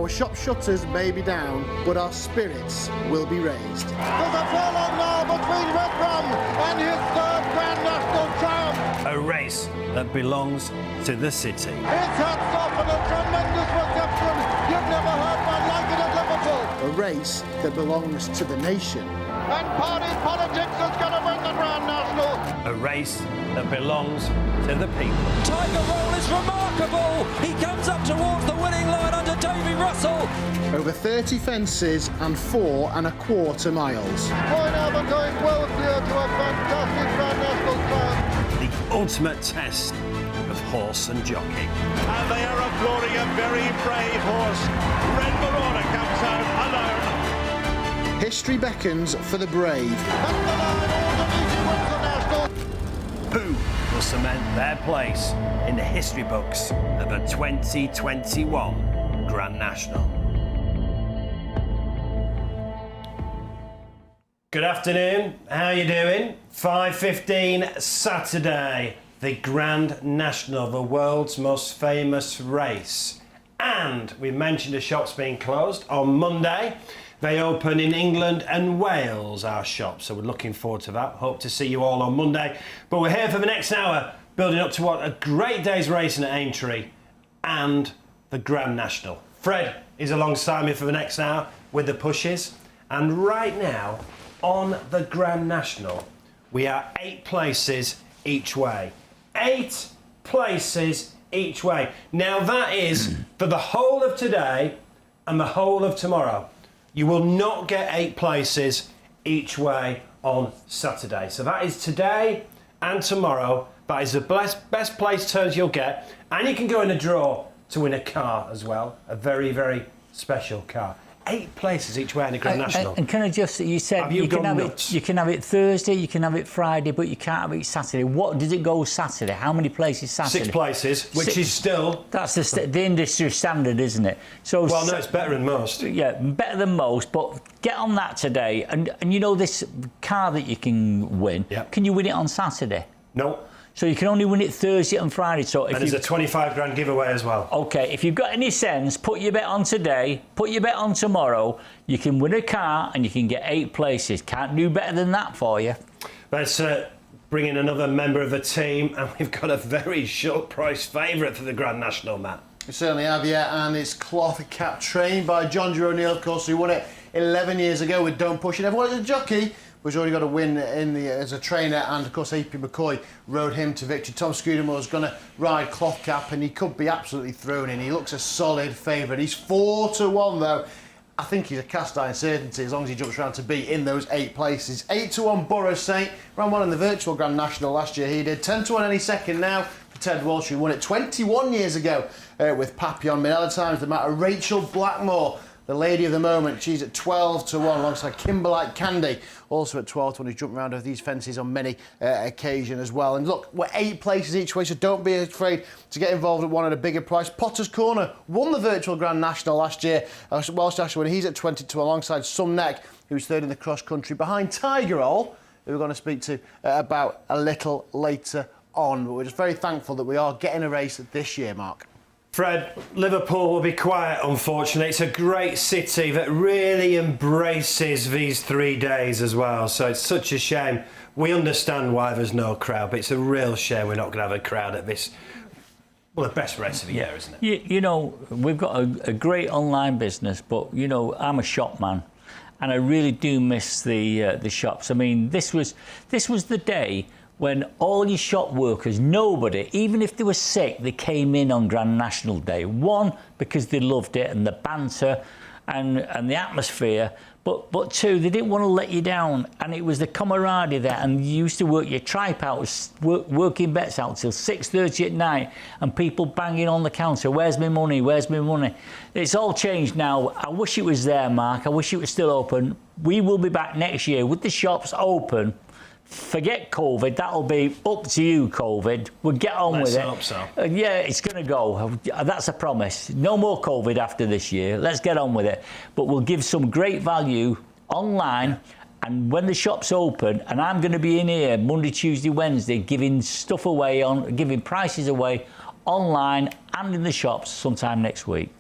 Our shop shutters may be down, but our spirits will be raised. There's a furlong now between Red Rum and his third Grand National triumph. A race that belongs to the city. His hats off and a tremendous reception. You've never heard one like it at Liverpool. A race that belongs to the nation. And party politics is going to win the Grand National. A race that belongs to the people. Tiger Roll is remarkable. He comes up towards the winning line under Davy Russell. Over 30 fences and 4¼ miles. Roy Alban going well clear to a fantastic Grand National triumph. The ultimate test of horse and jockey. And they are applauding a very brave horse. Red Verona comes out alone. History beckons for the brave. That's the line. All wins the National. Who will cement their place in the history books of the 2021 Grand National? Good afternoon, how are you doing? 5:15 Saturday, the Grand National, the world's most famous race. And we mentioned the shops being closed on Monday. They open in England and Wales, our shops, so we're looking forward to that. Hope to see you all on Monday. But we're here for the next hour, building up to what a great day's racing at Aintree and the Grand National. Fred is alongside me for the next hour with the pushes. And right now, on the Grand National, we are 8 places each way. 8 places each way. Now that is for the whole of today and the whole of tomorrow. You will not get 8 places each way on Saturday. So that is today and tomorrow. That is the best place turns you'll get. And you can go in a draw to win a car as well. A very, very special car. 8 places each way in the Grand National. And can I just, you said you can have it Thursday, you can have it Friday, but you can't have it Saturday. What does it go Saturday? How many places Saturday? 6 places, which is still... That's the industry standard, isn't it? So well, no, it's better than most. Yeah, better than most, but get on that today. And you know this car that you can win, can you win it on Saturday? No. So you can only win it Thursday and Friday. So if there's a 25 grand giveaway as well. Okay, if you've got any sense, put your bet on today, put your bet on tomorrow. You can win a car and you can get 8 places. Can't do better than that for you. Let's bring in another member of the team, and we've got a very short price favourite for the Grand National, Matt. We certainly have, yeah, and it's Cloth Cap, trained by John Drew O'Neill, of course, who won it 11 years ago with Don't Push It. Everyone as a jockey, who's already got a win as a trainer, and of course AP McCoy rode him to victory. Tom Scudamore's going to ride Cloth Cap, and he could be absolutely thrown in. He looks a solid favourite. He's 4-1 though. I think he's a cast iron certainty as long as he jumps around to be in those 8 places. 8-1 Borough Saint, ran one in the virtual Grand National last year. He did 10-1 any second now for Ted Walsh, who won it 21 years ago with Papillon. Other times the matter. Rachel Blackmore, the lady of the moment, she's at 12-1 alongside Kimberlite Candy, also at 12-1. He's jumped around over these fences on many occasions as well. And look, we're 8 places each way, so don't be afraid to get involved at one at a bigger price. Potter's Corner won the virtual Grand National last year. Welsh Ashwin, he's at 22 alongside Some Neck, who's third in the cross country, behind Tiger Roll, who we're going to speak to about a little later on. But we're just very thankful that we are getting a race this year, Mark. Fred, Liverpool will be quiet, unfortunately. It's a great city that really embraces these 3 days as well, so it's such a shame. We understand why there's no crowd, but it's a real shame we're not going to have a crowd at this, well, the best race of the year, isn't it? You know, we've got a great online business, but, you know, I'm a shop man, and I really do miss the shops. I mean, this was the day when all your shop workers, nobody, even if they were sick, they came in on Grand National Day. 1, because they loved it and the banter and the atmosphere, but 2, they didn't want to let you down, and it was the camaraderie there, and you used to work your tripe out, working bets out till 6:30 at night, and people banging on the counter, where's my money, where's my money? It's all changed now. I wish it was there, Mark. I wish it was still open. We will be back next year with the shops open. Forget COVID, that'll be up to you, COVID. We'll get on with it. Let's hope so. Yeah, it's going to go. That's a promise. No more COVID after this year. Let's get on with it. But we'll give some great value online. And when the shop's open, and I'm going to be in here Monday, Tuesday, Wednesday, giving stuff away, giving prices away online and in the shops sometime next week.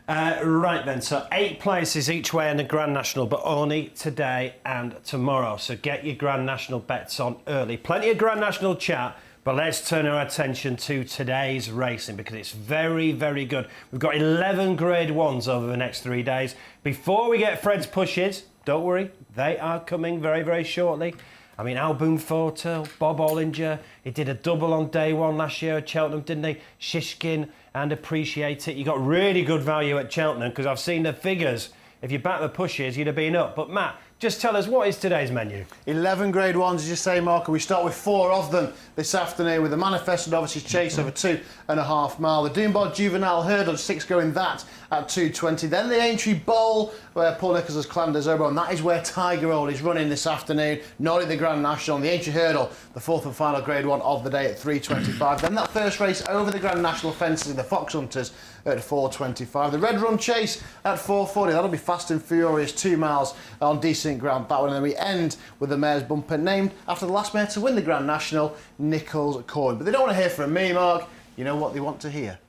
Right then, so 8 places each way in the Grand National, but only today and tomorrow. So get your Grand National bets on early. Plenty of Grand National chat, but let's turn our attention to today's racing because it's very, very good. We've got 11 Grade 1s over the next 3 days. Before we get Fred's pushes, don't worry, they are coming very, very shortly. I mean, Album Photo, Bob Ollinger, he did a double on day 1 last year at Cheltenham, didn't he? Shishkin and Appreciate It. You got really good value at Cheltenham because I've seen the figures. If you back the pushes, you'd have been up. But Matt, just tell us, what is today's menu? 11 Grade 1s, as you say, Mark, and we start with 4 of them this afternoon with the Manifest Novice Chase over 2.5 mile. The Doonbar Juvenile Hurdle, 6 going that at 2.20. Then the Aintree Bowl, where Paul Nicholls has clammed his elbow, and that is where Tiger Roll is running this afternoon, not at the Grand National. The Aintree Hurdle, the 4th and final Grade 1 of the day at 3.25. Then that first race over the Grand National fences, the Fox Hunters at 4.25. The Red Run Chase at 4.40. That'll be fast and furious, 2 miles on decent ground, that one. And then we end with the Mayor's Bumper, named after the last mare to win the Grand National, Nichols Coin. But they don't want to hear from me, Mark. You know what they want to hear.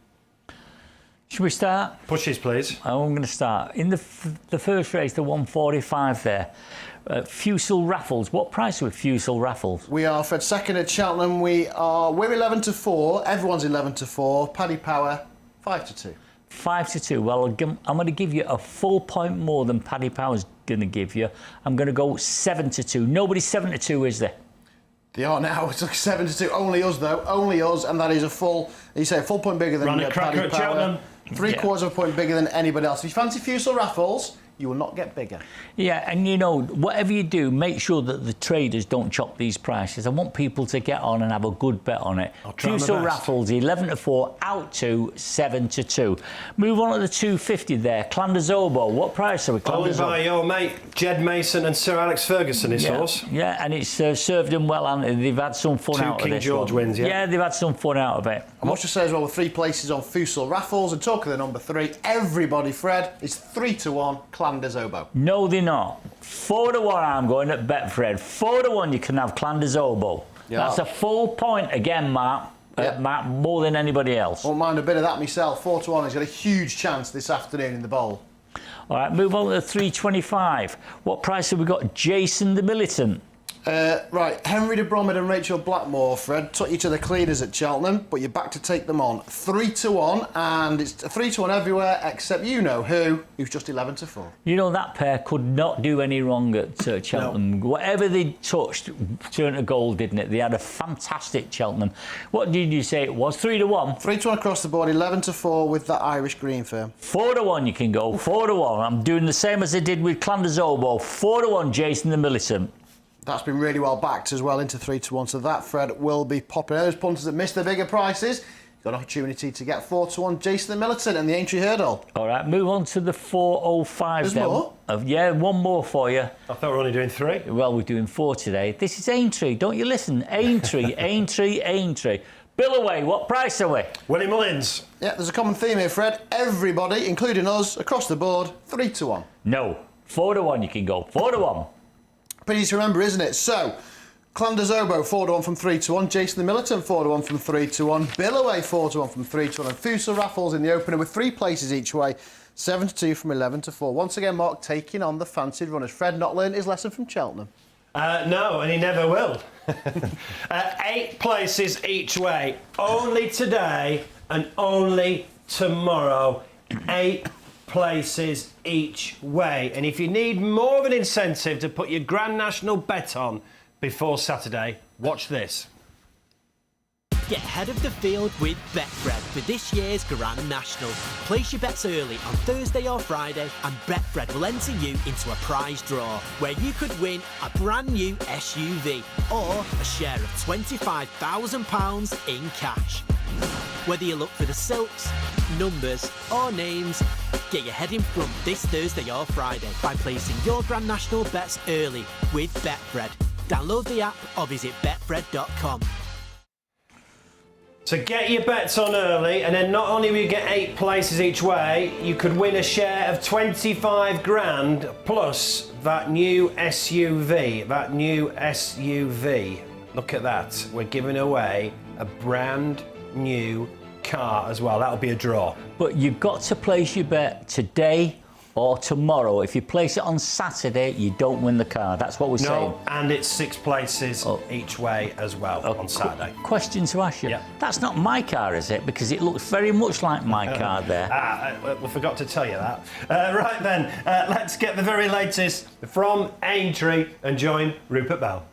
Should we start? Pushes, please. I'm going to start. In the first race, the 145 there, Fusel Raffles. What price are we Fusel Raffles? We are, Fred, second at Cheltenham. We're 11 to 4. Everyone's 11 to 4. Paddy Power, 5 to 2. 5 to 2. Well, I'm going to give you a full point more than Paddy Power's going to give you. I'm going to go 7 to 2. Nobody's 7 to 2, is there? They are now. It's like 7 to 2. Only us, though. Only us, and that is a full point bigger than Paddy Power. 3/4 of a point bigger than anybody else. If you fancy Fusel Raffles, you will not get bigger. Yeah, and you know, whatever you do, make sure that the traders don't chop these prices. I want people to get on and have a good bet on it. Fusel Raffles, 11 to 4, out to 7 to 2. Move on to the 250 there. Clanderzobo, what price are we? Owned by your mate Jed Mason and Sir Alex Ferguson, his horse. Yeah, and it's served them well, and they've had some fun out of it. King George wins, yeah. Yeah, they've had some fun out of it. And what you say as well, with 3 places on Fusel Raffles, and talk of the number 3, everybody, Fred, is 3 to 1. Clanderzobo. No, they're not. 4 to 1 I'm going at Betfred. 4 to 1 you can have Clanderzobo. Yeah. That's a full point again, Mark. Mark, more than anybody else. Won't mind a bit of that myself. 4 to 1. He's got a huge chance this afternoon in the bowl. All right, move on to the 325. What price have we got? Jason the Militant. Right, Henry de Bromhead and Rachel Blackmore, Fred, took you to the cleaners at Cheltenham, but you're back to take them on. 3 to 1, and it's 3 to 1 everywhere except you know who's just 11 to 4. You know, that pair could not do any wrong at Cheltenham. No. Whatever they touched turned to gold, didn't it? They had a fantastic Cheltenham. What did you say it was? 3 to 1? 3 to 1 across the board, 11 to 4 with that Irish Green firm. 4 to 1 you can go. 4 to 1. I'm doing the same as I did with Clanderzobo. 4 to 1, Jason the Militant. That's been really well backed as well into 3 to 1, so that, Fred, will be popular. Those punters that missed the bigger prices, you've got an opportunity to get 4 to 1, Jason the Militant and the Aintree Hurdle. All right, move on to the 405. There's more? Yeah, one more for you. I thought we were only doing 3. Well, we're doing 4 today. This is Aintree, don't you listen? Aintree, Aintree, Aintree. Bill away, what price are we? Willie Mullins. Yeah, there's a common theme here, Fred. Everybody, including us, across the board, 3 to 1. No, 4 to 1 you can go. 4 to 1. Pretty easy to remember, isn't it? So, Clanderzobo, 4 to 1 from 3 to 1. Jason the Militant, 4 to 1 from 3 to 1. Billaway, 4 to 1 from 3 to 1. And Fusel Raffles in the opener with 3 places each way. 7 to 2 from 11 to 4. Once again, Mark taking on the fancied runners. Fred not learned his lesson from Cheltenham. No, and he never will. 8 places each way. Only today and only tomorrow. 8 places each way. And if you need more of an incentive to put your Grand National bet on before Saturday, watch this. Get ahead of the field with Betfred for this year's Grand National. Place your bets early on Thursday or Friday and Betfred will enter you into a prize draw where you could win a brand new SUV or a share of £25,000 in cash. Whether you look for the silks, numbers or names, get your head in front this Thursday or Friday by placing your Grand National bets early with Betfred. Download the app or visit betfred.com. So get your bets on early, and then not only will you get 8 places each way, you could win a share of 25 grand plus that new SUV. That new SUV. Look at that. We're giving away a brand new car as well. That'll be a draw. But you've got to place your bet today or tomorrow. If you place it on Saturday, you don't win the car. That's what we're saying. No, and it's 6 places each way as well on Saturday. Question to ask you. Yeah. That's not my car, is it? Because it looks very much like my car there. We forgot to tell you that. Right then, let's get the very latest from Aintree and join Rupert Bell.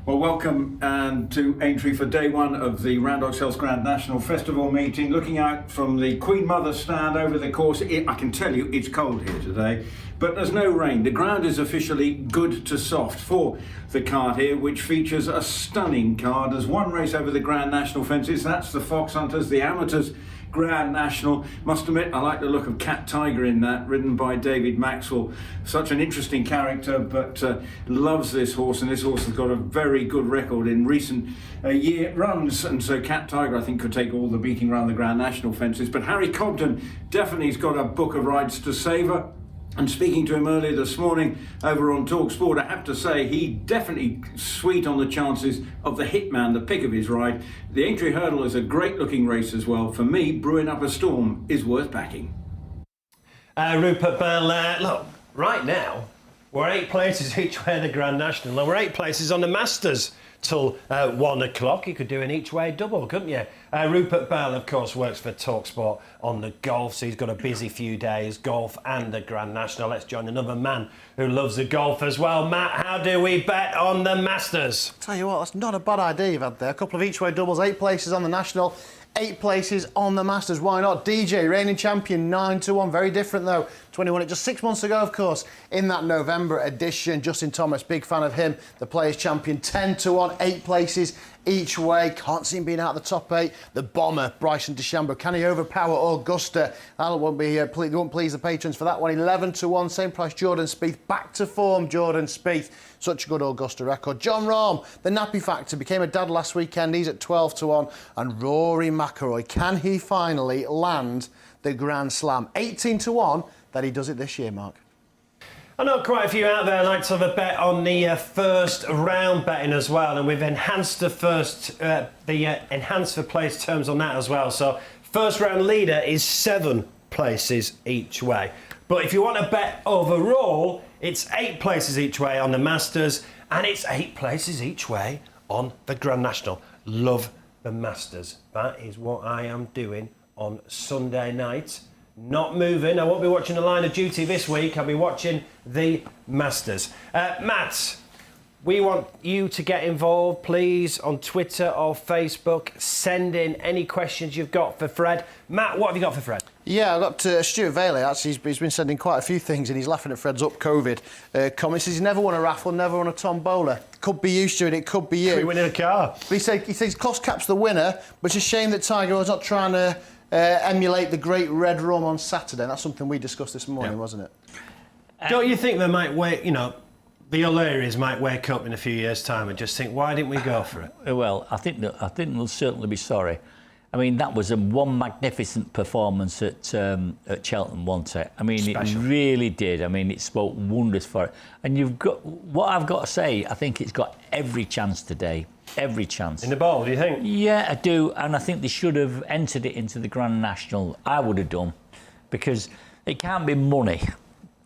Well, welcome to Aintree for day one of the Round Grand National Festival meeting. Looking out from the Queen Mother stand over the course, I can tell you it's cold here today, but there's no rain. The ground is officially good to soft for the card here, which features a stunning card. There's one race over the Grand National fences. That's the Fox Hunters, the Amateurs Grand National. Must admit, I like the look of Cat Tiger in that, ridden by David Maxwell. Such an interesting character, but loves this horse, and this horse has got a very good record in recent year runs, and so Cat Tiger, I think, could take all the beating around the Grand National fences. But Harry Cobden definitely has got a book of rides to savour. And speaking to him earlier this morning over on Talk Sport, I have to say he definitely sweet on the chances of the Hitman, the pick of his ride. The Aintree Hurdle is a great looking race as well. For me, Brewing Up a Storm is worth backing. Rupert Bell, look, right now we're 8 places each way in the Grand National, and we're 8 places on the Masters till 1 o'clock. You could do an each way double, couldn't you? Rupert Bell, of course, works for TalkSport on the golf, so he's got a busy few days, golf and the Grand National. Let's join another man who loves the golf as well. Matt, how do we bet on the Masters? Tell you what, that's not a bad idea you've had there. A couple of each way doubles, 8 places on the National, 8 places on the Masters. Why not? DJ, reigning champion, 9-1. Very different though. 21 it just 6 months ago, of course, in that November edition. Justin Thomas, big fan of him. The Players Champion, 10-1, 8 places each way. Can't see him being out of the top 8. The Bomber, Bryson DeChambeau. Can he overpower Augusta? That won't please the patrons for that one. 11-1, same price. Jordan Spieth, back to form. Jordan Spieth, such a good Augusta record. John Rahm, the nappy factor, became a dad last weekend. He's at 12-1. And Rory McIlroy, can he finally land the Grand Slam? 18-1 that he does it this year, Mark. I know quite a few out there like to have a bet on the first round betting as well, and we've enhanced the enhanced for place terms on that as well. So first round leader is 7 places each way. But if you want to bet overall, it's 8 places each way on the Masters, and it's 8 places each way on the Grand National. Love the Masters. That is what I am doing on Sunday night. Not moving. I won't be watching the Line of Duty this week. I'll be watching the Masters. Matt, we want you to get involved, please, on Twitter or Facebook. Send in any questions you've got for Fred. Matt, what have you got for Fred? Yeah, I've got Stuart Bailey, actually. He's been sending quite a few things, and he's laughing at Fred's up-COVID comments. He's never won a raffle, never won a tombola. Could be you, Stuart, it could be you. Could be winning a car. But he thinks Cost Cap's the winner, but it's a shame that Tiger was not trying to emulate the great red rum on Saturday. That's something we discussed this morning, wasn't it? Don't you think they might wait, the O'Learys might wake up in a few years' time and just think, why didn't we go for it? Well, I think they'll certainly be sorry. I mean, that was one magnificent performance at Cheltenham, wasn't it? I mean, Special. It really did. I mean, it spoke wonders for it. And what I've got to say, I think it's got every chance today. Every chance. In the bowl, do you think? Yeah, I do. And I think they should have entered it into the Grand National. I would have done. Because it can't be money.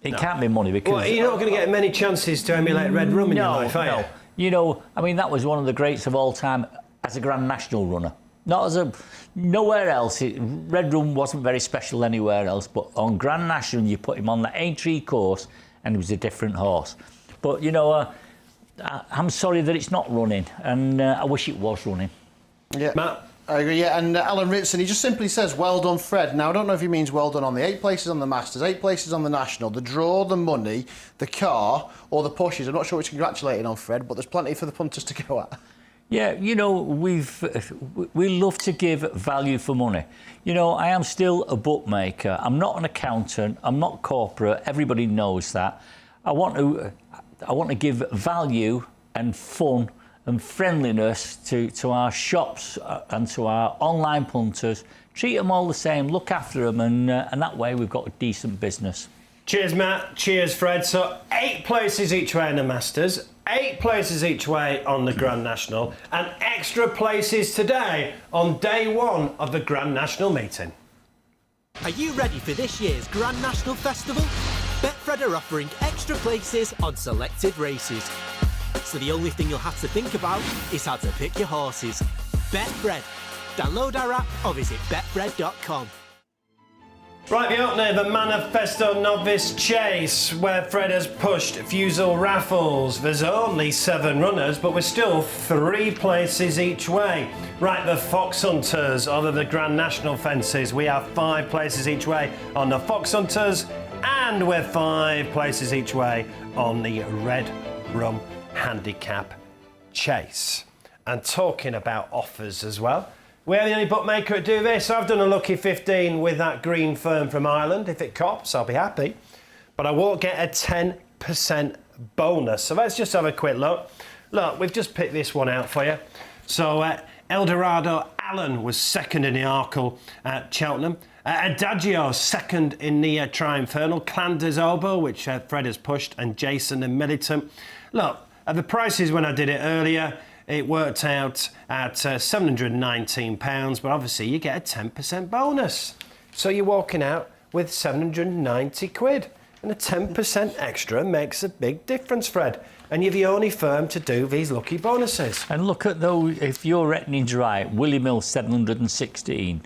It can't be money because... Well, you're not going to get many chances to emulate red rum in your life, are you? I mean, that was one of the greats of all time as a Grand National runner. Not as nowhere else. Red rum wasn't very special anywhere else, but on Grand National, you put him on the Aintree course, and he was a different horse. But I'm sorry that it's not running, and I wish it was running. Yeah, Matt. I agree. Yeah, and Alan Ritson, he just simply says, "Well done, Fred." Now, I don't know if he means well done on the 8 places on the Masters, 8 places on the National, the draw, the money, the car, or the pushes. I'm not sure which congratulating on Fred, but there's plenty for the punters to go at. Yeah, we love to give value for money. I am still a bookmaker. I'm not an accountant. I'm not corporate. Everybody knows that. I want to give value and fun and friendliness to our shops and to our online punters. Treat them all the same. Look after them, and that way we've got a decent business. Cheers, Matt. Cheers, Fred. So 8 places each way in the Masters, 8 places each way on the Grand National and extra places today on day 1 of the Grand National meeting. Are you ready for this year's Grand National Festival? Betfred are offering extra places on selected races. So the only thing you'll have to think about is how to pick your horses. Betfred. Download our app or visit betfred.com. Right, the opener, the Manifesto Novice Chase, where Fred has pushed Fusel Raffles. There's only 7 runners, but we're still 3 places each way. Right, the Fox Hunters over the Grand National fences. We have 5 places each way on the Fox Hunters, and we're 5 places each way on the Red Rum Handicap Chase. And talking about offers as well, we're the only bookmaker to do this. I've done a lucky 15 with that green firm from Ireland. If it cops, I'll be happy. But I won't get a 10% bonus. So let's just have a quick look. Look, we've just picked this one out for you. So Eldorado Allen was second in the Arkle at Cheltenham. Adagio second in the Triumphernal. Clan des Obo, which Fred has pushed, and Jason and Militant. Look, at the prices when I did it earlier, it worked out at £719, but obviously you get a 10% bonus. So you're walking out with 790 quid. And a 10% extra makes a big difference, Fred. And you're the only firm to do these lucky bonuses. And look at, though, if your reckoning's right, Willie Mill 716,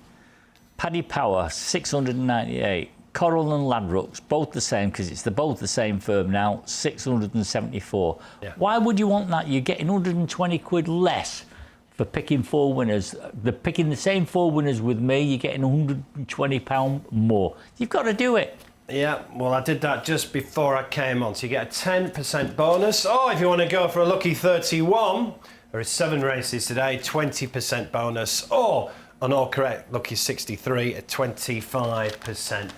Paddy Power 698, Coral and Ladbrokes, both the same, because it's both the same firm now, 674. Yeah. Why would you want that? You're getting 120 quid less for picking 4 winners. They're picking the same 4 winners with me, you're getting £120 more. You've got to do it. Yeah, well, I did that just before I came on. So you get a 10% bonus. Oh, if you want to go for a lucky 31, there is 7 races today, 20% bonus. Or, on all correct, lucky 63, a 25%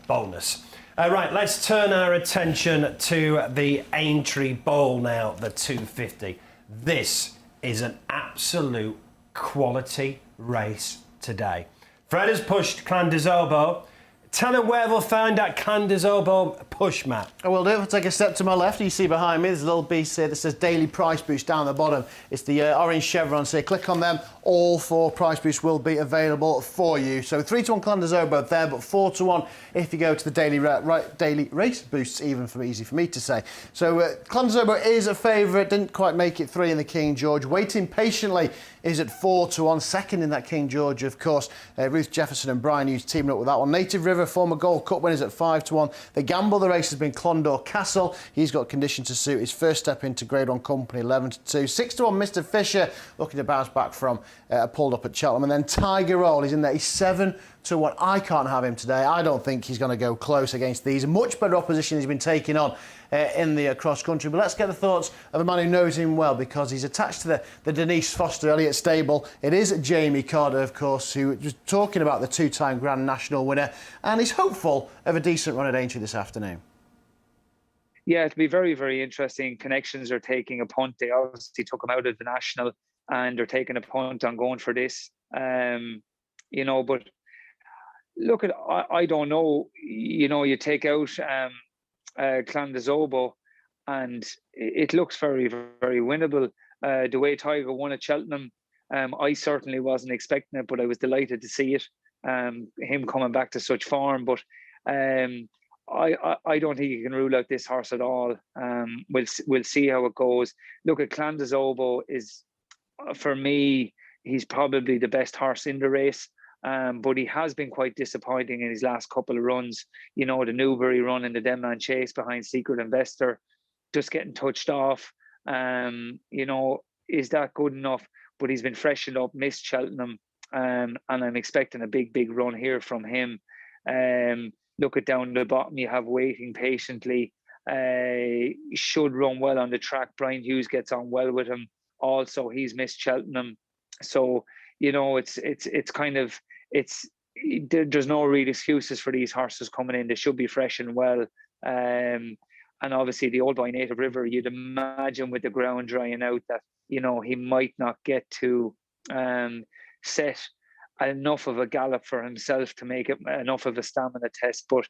bonus. Right, let's turn our attention to the Aintree Bowl now, the 250. This is an absolute quality race today. Fred has pushed Clan des Obo. Tell him where they'll find that Clan des Obo push map. I will do. I'll take a step to my left. You see behind me, there's a little piece here that says Daily Price Boost down the bottom. It's the orange chevrons here. Click on them. All 4 price boosts will be available for you. So 3-1 Clan des Obo there, but 4-1 if you go to the daily race boosts, even easy for me to say. So Clan des Obo is a favourite. Didn't quite make it 3 in the King George. Waiting patiently is at 4-1. Second in that King George, of course. Ruth Jefferson and Brian Hughes teaming up with that one. Native River, former Gold Cup winners at 5-1. The gamble the race has been Clondor Castle. He's got condition to suit his first step into Grade 1 Company, 11-2. 6-1 Mr Fisher, looking to bounce back from a pulled up at Cheltenham. And then Tiger Roll, he's in there. He's 7-1. I can't have him today. I don't think he's going to go close against these. Much better opposition he's been taking on in the cross country. But let's get the thoughts of a man who knows him well, because he's attached to the Denise Foster Elliott stable. It is Jamie Carter, of course, who was talking about the 2-time Grand National winner, and he's hopeful of a decent run at Aintree this afternoon. Yeah, it'll be very, very interesting. Connections are taking a punt. They obviously took him out of the National, and they're taking a punt on going for this. You know, but look, I don't know. You know, you take out Clan des Obo, and it looks very, very winnable. The way Tiger won at Cheltenham, I certainly wasn't expecting it, but I was delighted to see it. Him coming back to such form, but I don't think you can rule out this horse at all. We'll see how it goes. Look, at Clan des Obo is, for me, he's probably the best horse in the race. But he has been quite disappointing in his last couple of runs. You know, the Newbury run in the Denman Chase behind Secret Investor, just getting touched off. You know, is that good enough? But he's been freshened up, missed Cheltenham, and I'm expecting a big, big run here from him. Look at down the bottom, you have Waiting Patiently. Should run well on the track. Brian Hughes gets on well with him. Also, he's missed Cheltenham. So, you know, there's no real excuses for these horses coming in. They should be fresh and well. And obviously the Old Boy Native River, you'd imagine with the ground drying out that, you know, he might not get to set enough of a gallop for himself to make it enough of a stamina test. But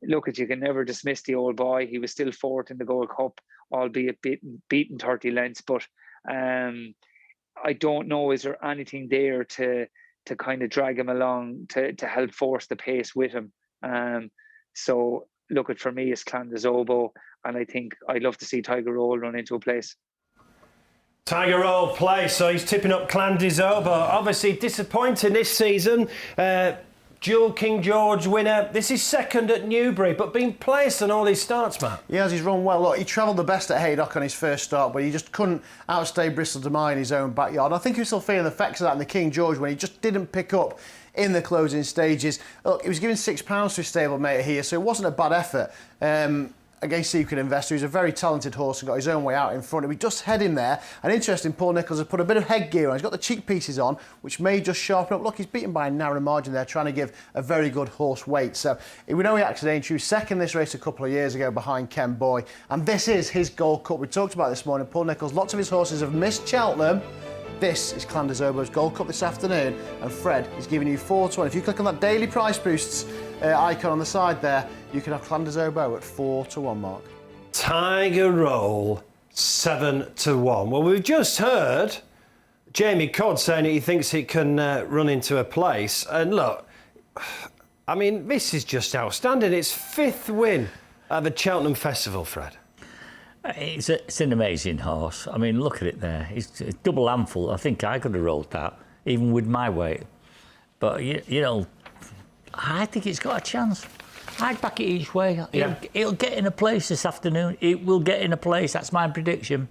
look, you can never dismiss the old boy. He was still fourth in the Gold Cup, albeit beaten 30 lengths. But I don't know, is there anything there to kind of drag him along to help force the pace with him? So look, for me, it's Clondisobo, and I think I'd love to see Tiger Roll run into a place. Tiger Roll play, so he's tipping up Clondisobo. Obviously disappointing this season. Dual King George winner. This is second at Newbury, but been placed on all his starts, Matt. He has his run well. Look, he travelled the best at Haydock on his first start, but he just couldn't outstay Bristol de Mai in his own backyard. And I think he was still feeling the effects of that in the King George when he just didn't pick up in the closing stages. Look, he was given £6 to his stablemate here, so it wasn't a bad effort. Against Secret Investor, who's a very talented horse and got his own way out in front. We just head him there. And interesting, Paul Nicholls has put a bit of headgear on. He's got the cheek pieces on, which may just sharpen up. Look, he's beaten by a narrow margin there, trying to give a very good horse weight. So we know he acted Aintree. He was second this race a couple of years ago behind Ken Boy. And this is his Gold Cup. We talked about this morning. Paul Nicholls, lots of his horses have missed Cheltenham. This is Clondisobo's Gold Cup this afternoon, and Fred is giving you 4-1. If you click on that daily price boosts icon on the side there, you can have Clondisobo at 4-1, Mark. Tiger Roll 7-1. Well, we've just heard Jamie Codd saying that he thinks he can run into a place. And look, I mean, this is just outstanding. It's 5th win at the Cheltenham Festival, Fred. It's an amazing horse. I mean, look at it there. It's a double handful. I think I could have rolled that, even with my weight. But, you know, I think it's got a chance. I'd back it each way. Yeah. It'll get in a place this afternoon. It will get in a place. That's my prediction.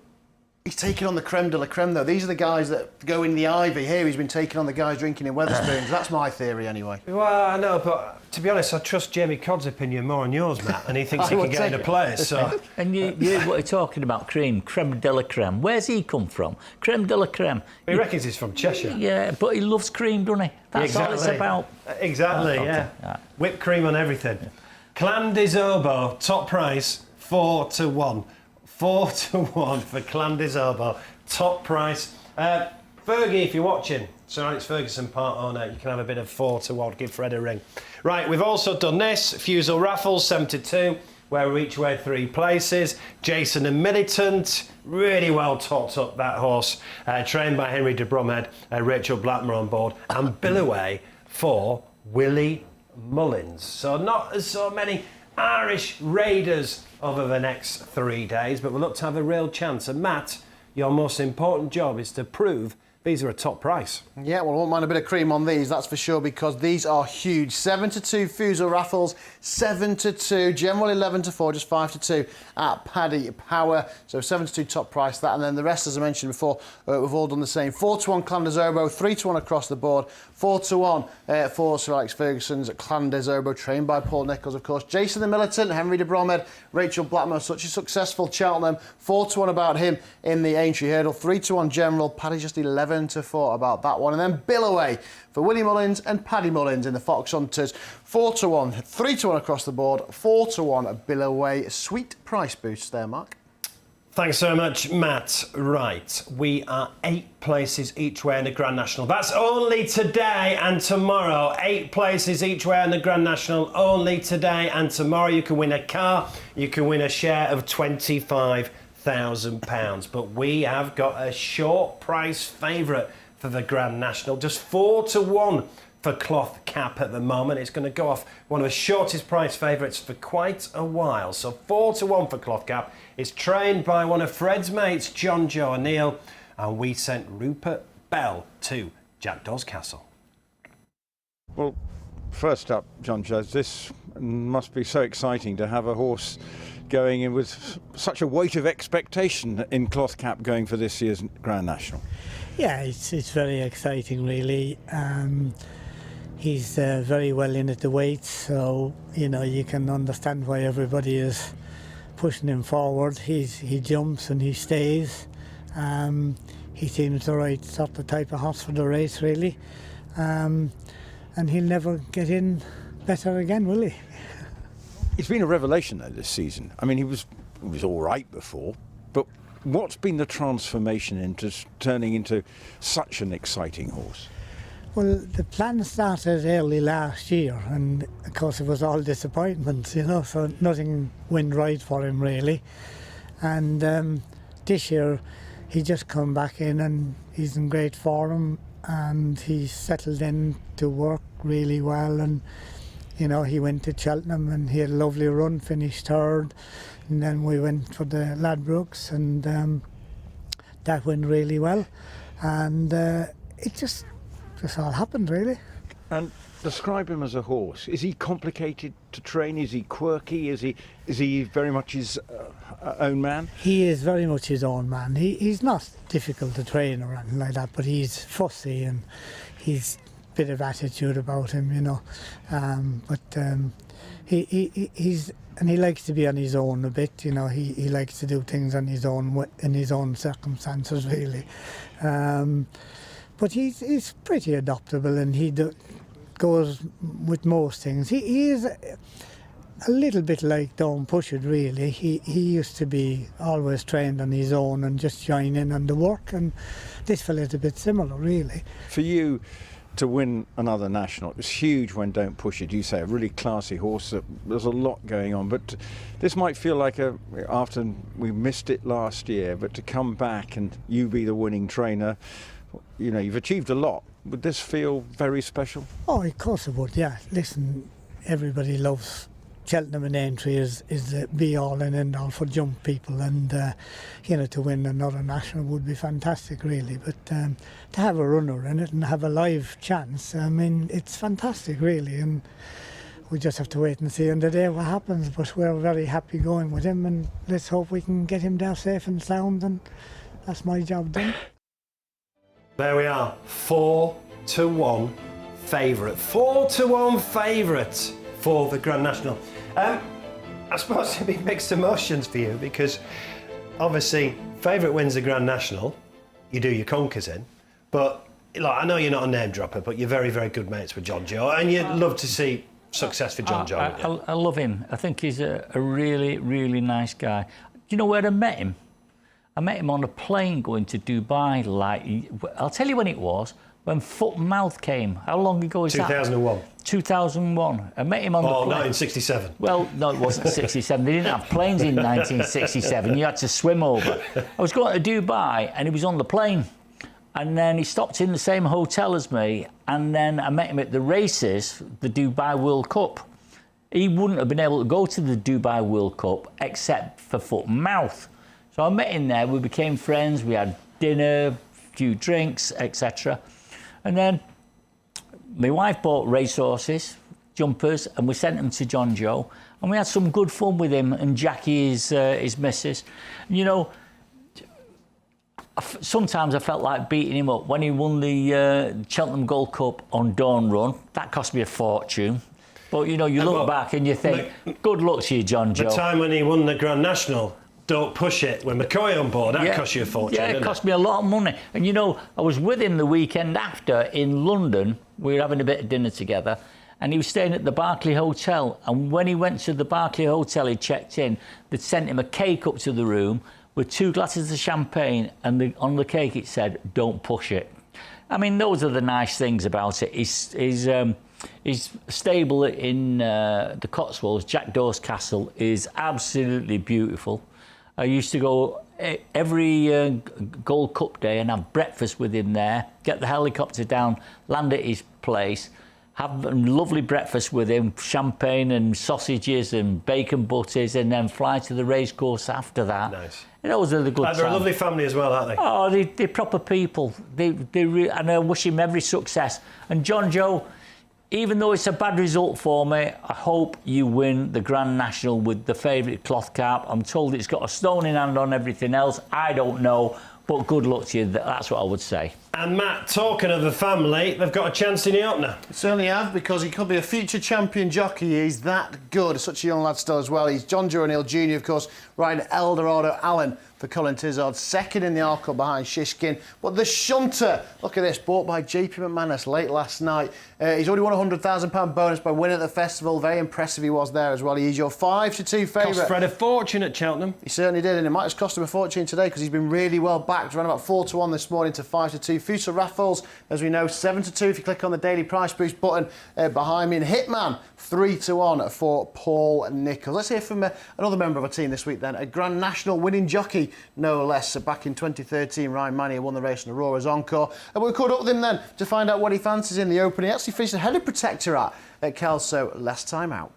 He's taking on the creme de la creme, though. These are the guys that go in the Ivy. Here he's been taking on the guys drinking in Wetherspoons. That's my theory, anyway. Well, I know, but to be honest, I trust Jamie Codd's opinion more than yours, Matt, and he thinks he can get in a place. So. And you what you're talking about, creme de la creme. Where's he come from? Creme de la creme. He reckons he's from Cheshire. Yeah, but he loves cream, doesn't he? That's all it's about. Exactly, yeah. Whipped cream on everything. Yeah. Clondisobo, top price, 4-1. 4-1 for Clondisobo, top price. Fergie, if you're watching, Sir Alex Ferguson, part owner, you can have a bit of 4-1, give Fred a ring. Right, we've also done this, Fusel Raffles, 72, where we each way 3 places. Jason and Militant, really well taught up that horse, trained by Henry de Bromhead, Rachel Blackmore on board, and Billaway for Willie Mullins. So not as so many Irish raiders over the next 3 days, but we'll look to have a real chance. And Matt, your most important job is to prove these are a top price. Yeah, well, I won't mind a bit of cream on these, that's for sure, because these are huge. 7-2 Fusel Raffles, 7-2, General 11-4, just 5-2 at Paddy Power. So 7-2 top price, that, and then the rest, as I mentioned before, we've all done the same. 4-1 Clondisobo, 3-1 across the board, 4-1 for Sir Alex Ferguson's Clondisobo, trained by Paul Nicholls, of course. Jason the Militant, Henry de Bromhead, Rachel Blackmore, such a successful Cheltenham. 4-1 about him in the Aintree Hurdle, 3-1 General, Paddy just 11-4 about that one. And then Billaway for Willie Mullins and Paddy Mullins in the Fox Hunters. 4-1, 3-1 across the board, 4-1 Billaway. Sweet price boost there, Mark. Thanks so much, Matt. Right, we are 8 places each way in the Grand National. That's only today and tomorrow. 8 places each way in the Grand National, only today and tomorrow. You can win a car, you can win a share of £25,000. But we have got a short price favourite for the Grand National, just 4-1 for Cloth Cap at the moment. It's going to go off one of the shortest price favourites for quite a while. So 4-1 for Cloth Cap. It's trained by one of Fred's mates, John Joe O'Neill, and we sent Rupert Bell to Jackdaw's Castle. Well, first up, John Joe, this must be so exciting to have a horse going in with such a weight of expectation in Cloth Cap going for this year's Grand National. Yeah, it's very exciting, really. He's very well in at the weights, so you know you can understand why everybody is pushing him forward. He jumps and he stays. He seems the right sort of type of horse for the race, really. And he'll never get in better again, will he? It's been a revelation though this season. I mean, he was all right before, but what's been the transformation into turning into such an exciting horse? Well, the plan started early last year, and of course it was all disappointments, you know, so nothing went right for him really. And this year he just come back in and he's in great form, and he's settled in to work really well. And you know, he went to Cheltenham and he had a lovely run, finished third, and then we went for the Ladbrokes, and that went really well. And it just all happened really. And describe him as a horse. Is he complicated to train? Is he quirky? Is he very much his own man? He is very much his own man. He's not difficult to train or anything like that, but he's fussy and he's a bit of attitude about him, you know. He's and he likes to be on his own a bit, you know. He likes to do things on his own in his own circumstances, really. But he's pretty adaptable, and he goes with most things. He is a little bit like Don't Push It, really. He used to be always trained on his own and just join in on the work, and this fella's a bit similar, really. For you to win another national, it was huge when Don't Push It. You say a really classy horse. There's a lot going on, but this might feel like after we missed it last year, but to come back and you be the winning trainer, you know, you've achieved a lot. Would this feel very special? Oh, of course it would, yeah. Listen, everybody loves Cheltenham and Aintree is the be-all and end-all for jump people, and you know, to win another national would be fantastic, really. But to have a runner in it and have a live chance, I mean, it's fantastic, really. And we just have to wait and see on the day what happens. But we're very happy going with him, and let's hope we can get him there safe and sound, and that's my job done. There we are, 4-1 favourite. 4-1 favourite for the Grand National. I suppose it'd be mixed emotions for you, because obviously favourite wins the Grand National, you do your conkers in, but like, I know you're not a name dropper, but you're very, very good mates with John Joe, and you'd love to see success for John Joe. I love him. I think he's a really, really nice guy. Do you know where I met him? I met him on a plane going to Dubai. I'll tell you when it was, when Foot and Mouth came. How long ago is 2001. that? 2001. I met him on the plane. 1967. Well, no, it wasn't 67. They didn't have planes in 1967. You had to swim over. I was going to Dubai and he was on the plane. And then he stopped in the same hotel as me. And then I met him at the races, the Dubai World Cup. He wouldn't have been able to go to the Dubai World Cup except for Foot and Mouth. So I met him there, we became friends, we had dinner, a few drinks, etc. And then my wife bought racehorses, jumpers, and we sent them to John Joe. And we had some good fun with him and Jackie, his missus. You know, sometimes I felt like beating him up. When he won the Cheltenham Gold Cup on Dawn Run, that cost me a fortune. But, you know, you look back and you think, good luck to you, John Joe. The time when he won the Grand National, Don't Push It, with McCoy on board, that cost you a fortune, yeah, didn't it cost me a lot of money. And you know, I was with him the weekend after in London. We were having a bit of dinner together, and he was staying at the Berkeley Hotel. And when he went to the Berkeley Hotel, he checked in. They'd sent him a cake up to the room with 2 glasses of champagne, and on the cake it said, "Don't push it." I mean, those are the nice things about it. His stable in the Cotswolds, Jack Dawes Castle, is absolutely beautiful. I used to go every Gold Cup day and have breakfast with him there, get the helicopter down, land at his place, have a lovely breakfast with him, champagne and sausages and bacon butties, and then fly to the racecourse after that. Nice. Those are the good times. They're a lovely family as well, aren't they? Oh, they're proper people. And I wish him every success. And John Joe, even though it's a bad result for me, I hope you win the Grand National with the favourite cloth cap. I'm told it's got a stone in hand on everything else. I don't know, but good luck to you. That's what I would say. And Matt, talking of the family, they've got a chance in the opener. Certainly have, because he could be a future champion jockey. He's that good. Such a young lad still as well. He's John Joe O'Neill Jr., of course, riding Eldorado Allen for Colin Tizard, second in the Arkle behind Shishkin. But the shunter, look at this, bought by JP McManus late last night. He's already won a £100,000 bonus by winning at the festival. Very impressive he was there as well. He's your 5-2 favourite. Cost Fred a fortune at Cheltenham. He certainly did, and it might have cost him a fortune today because he's been really well backed. Around about 4-1 this morning to 5-2 Fusa Raffles, as we know, 7-2 if you click on the daily price boost button behind me. And Hitman, 3-1 for Paul Nicholls. Let's hear from another member of our team this week then, a Grand National winning jockey, no less. Back in 2013, Ryan Mannier won the race in Aurora's Encore. And we caught up with him then to find out what he fancies in the Open. He actually finished ahead of Protector at Kelso last time out.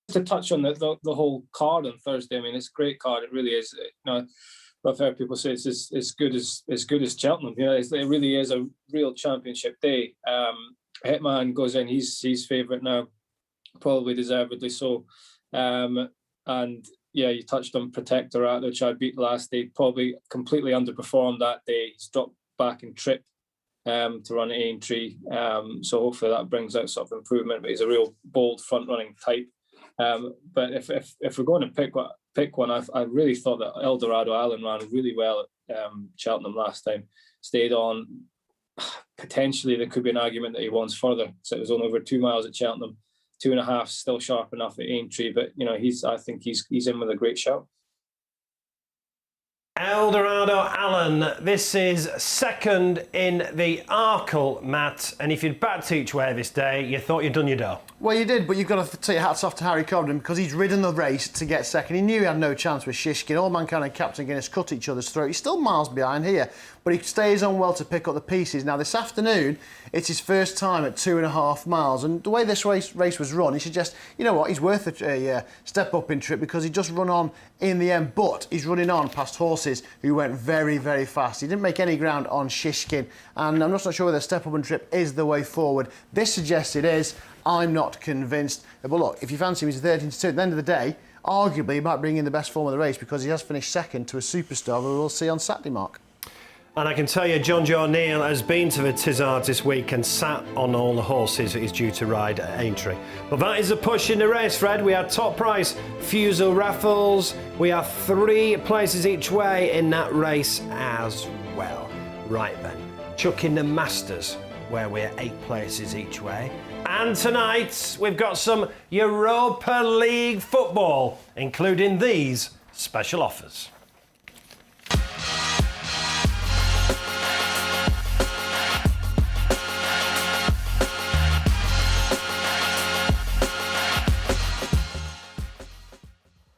To touch on the whole card on Thursday, I mean, it's a great card. It really is. I've heard people say it's as good as Cheltenham. It really is a real championship day. Hitman goes in. He's favourite now, probably deservedly so. And yeah, you touched on Protector, which I beat last day. Probably completely underperformed that day. He's dropped back in trip to run Aintree. So hopefully that brings out sort of improvement. But he's a real bold front running type. But if we're going to pick one, I really thought that Eldorado Allen ran really well at Cheltenham last time. Stayed on. Potentially there could be an argument that he wants further. So it was only over 2 miles at Cheltenham, 2.5 still sharp enough at Aintree. But I think he's in with a great shout. Eldorado Allen, this is second in the Arkle, Matt, and if you'd backed each way this day, you thought you'd done your dough. Well, you did, but you've got to take your hats off to Harry Cobden because he's ridden the race to get second. He knew he had no chance with Shishkin. All Mankind and Captain Guinness cut each other's throat. He's still miles behind here, but he stays on well to pick up the pieces. Now, this afternoon, it's his first time at 2.5 miles, and the way this race was run, he suggests, you know what, he's worth a step up in trip because he just run on in the end, but he's running on past horses who went very, very fast. He didn't make any ground on Shishkin, and I'm just not sure whether step up and trip is the way forward. This suggests it is. I'm not convinced. But look, if you fancy him, he's 13-2. At the end of the day, arguably he might bring in the best form of the race because he has finished second to a superstar who we'll see on Saturday, Mark. And I can tell you, John Joe O'Neill has been to the Tizards this week and sat on all the horses that he's due to ride at Aintree. But that is a push in the race, Fred. We had top price Fusa Raffles. We have 3 places each way in that race as well. Right then, chuck in the Masters, where we're 8 places each way. And tonight, we've got some Europa League football, including these special offers.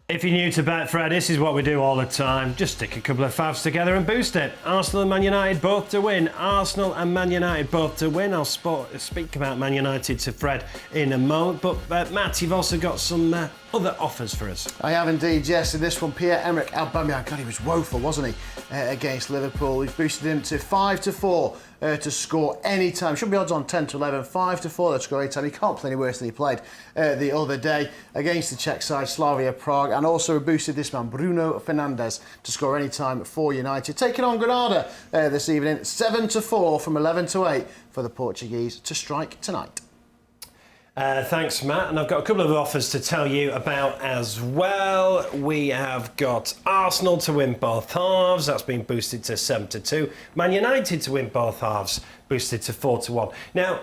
If you're new to Betfred, this is what we do all the time. Just stick a couple of favs together and boost it. Arsenal and Man United both to win. Arsenal and Man United both to win. I'll speak about Man United to Fred in a moment. But Matt, you've also got some other offers for us. I have indeed, yes. In this one, Pierre-Emerick Aubameyang, God, he was woeful, wasn't he, against Liverpool. He's boosted him to 5-4 to score any time. Should be odds on 10-11, 5-4 to score any time. He can't play any worse than he played the other day against the Czech side, Slavia Prague, and also boosted this man, Bruno Fernandes, to score any time for United. Taking on Granada this evening, 7-4 from 11-8 for the Portuguese to strike tonight. Thanks, Matt. And I've got a couple of offers to tell you about as well. We have got Arsenal to win both halves. That's been boosted to 7-2. Man United to win both halves, boosted to 4-1. Now,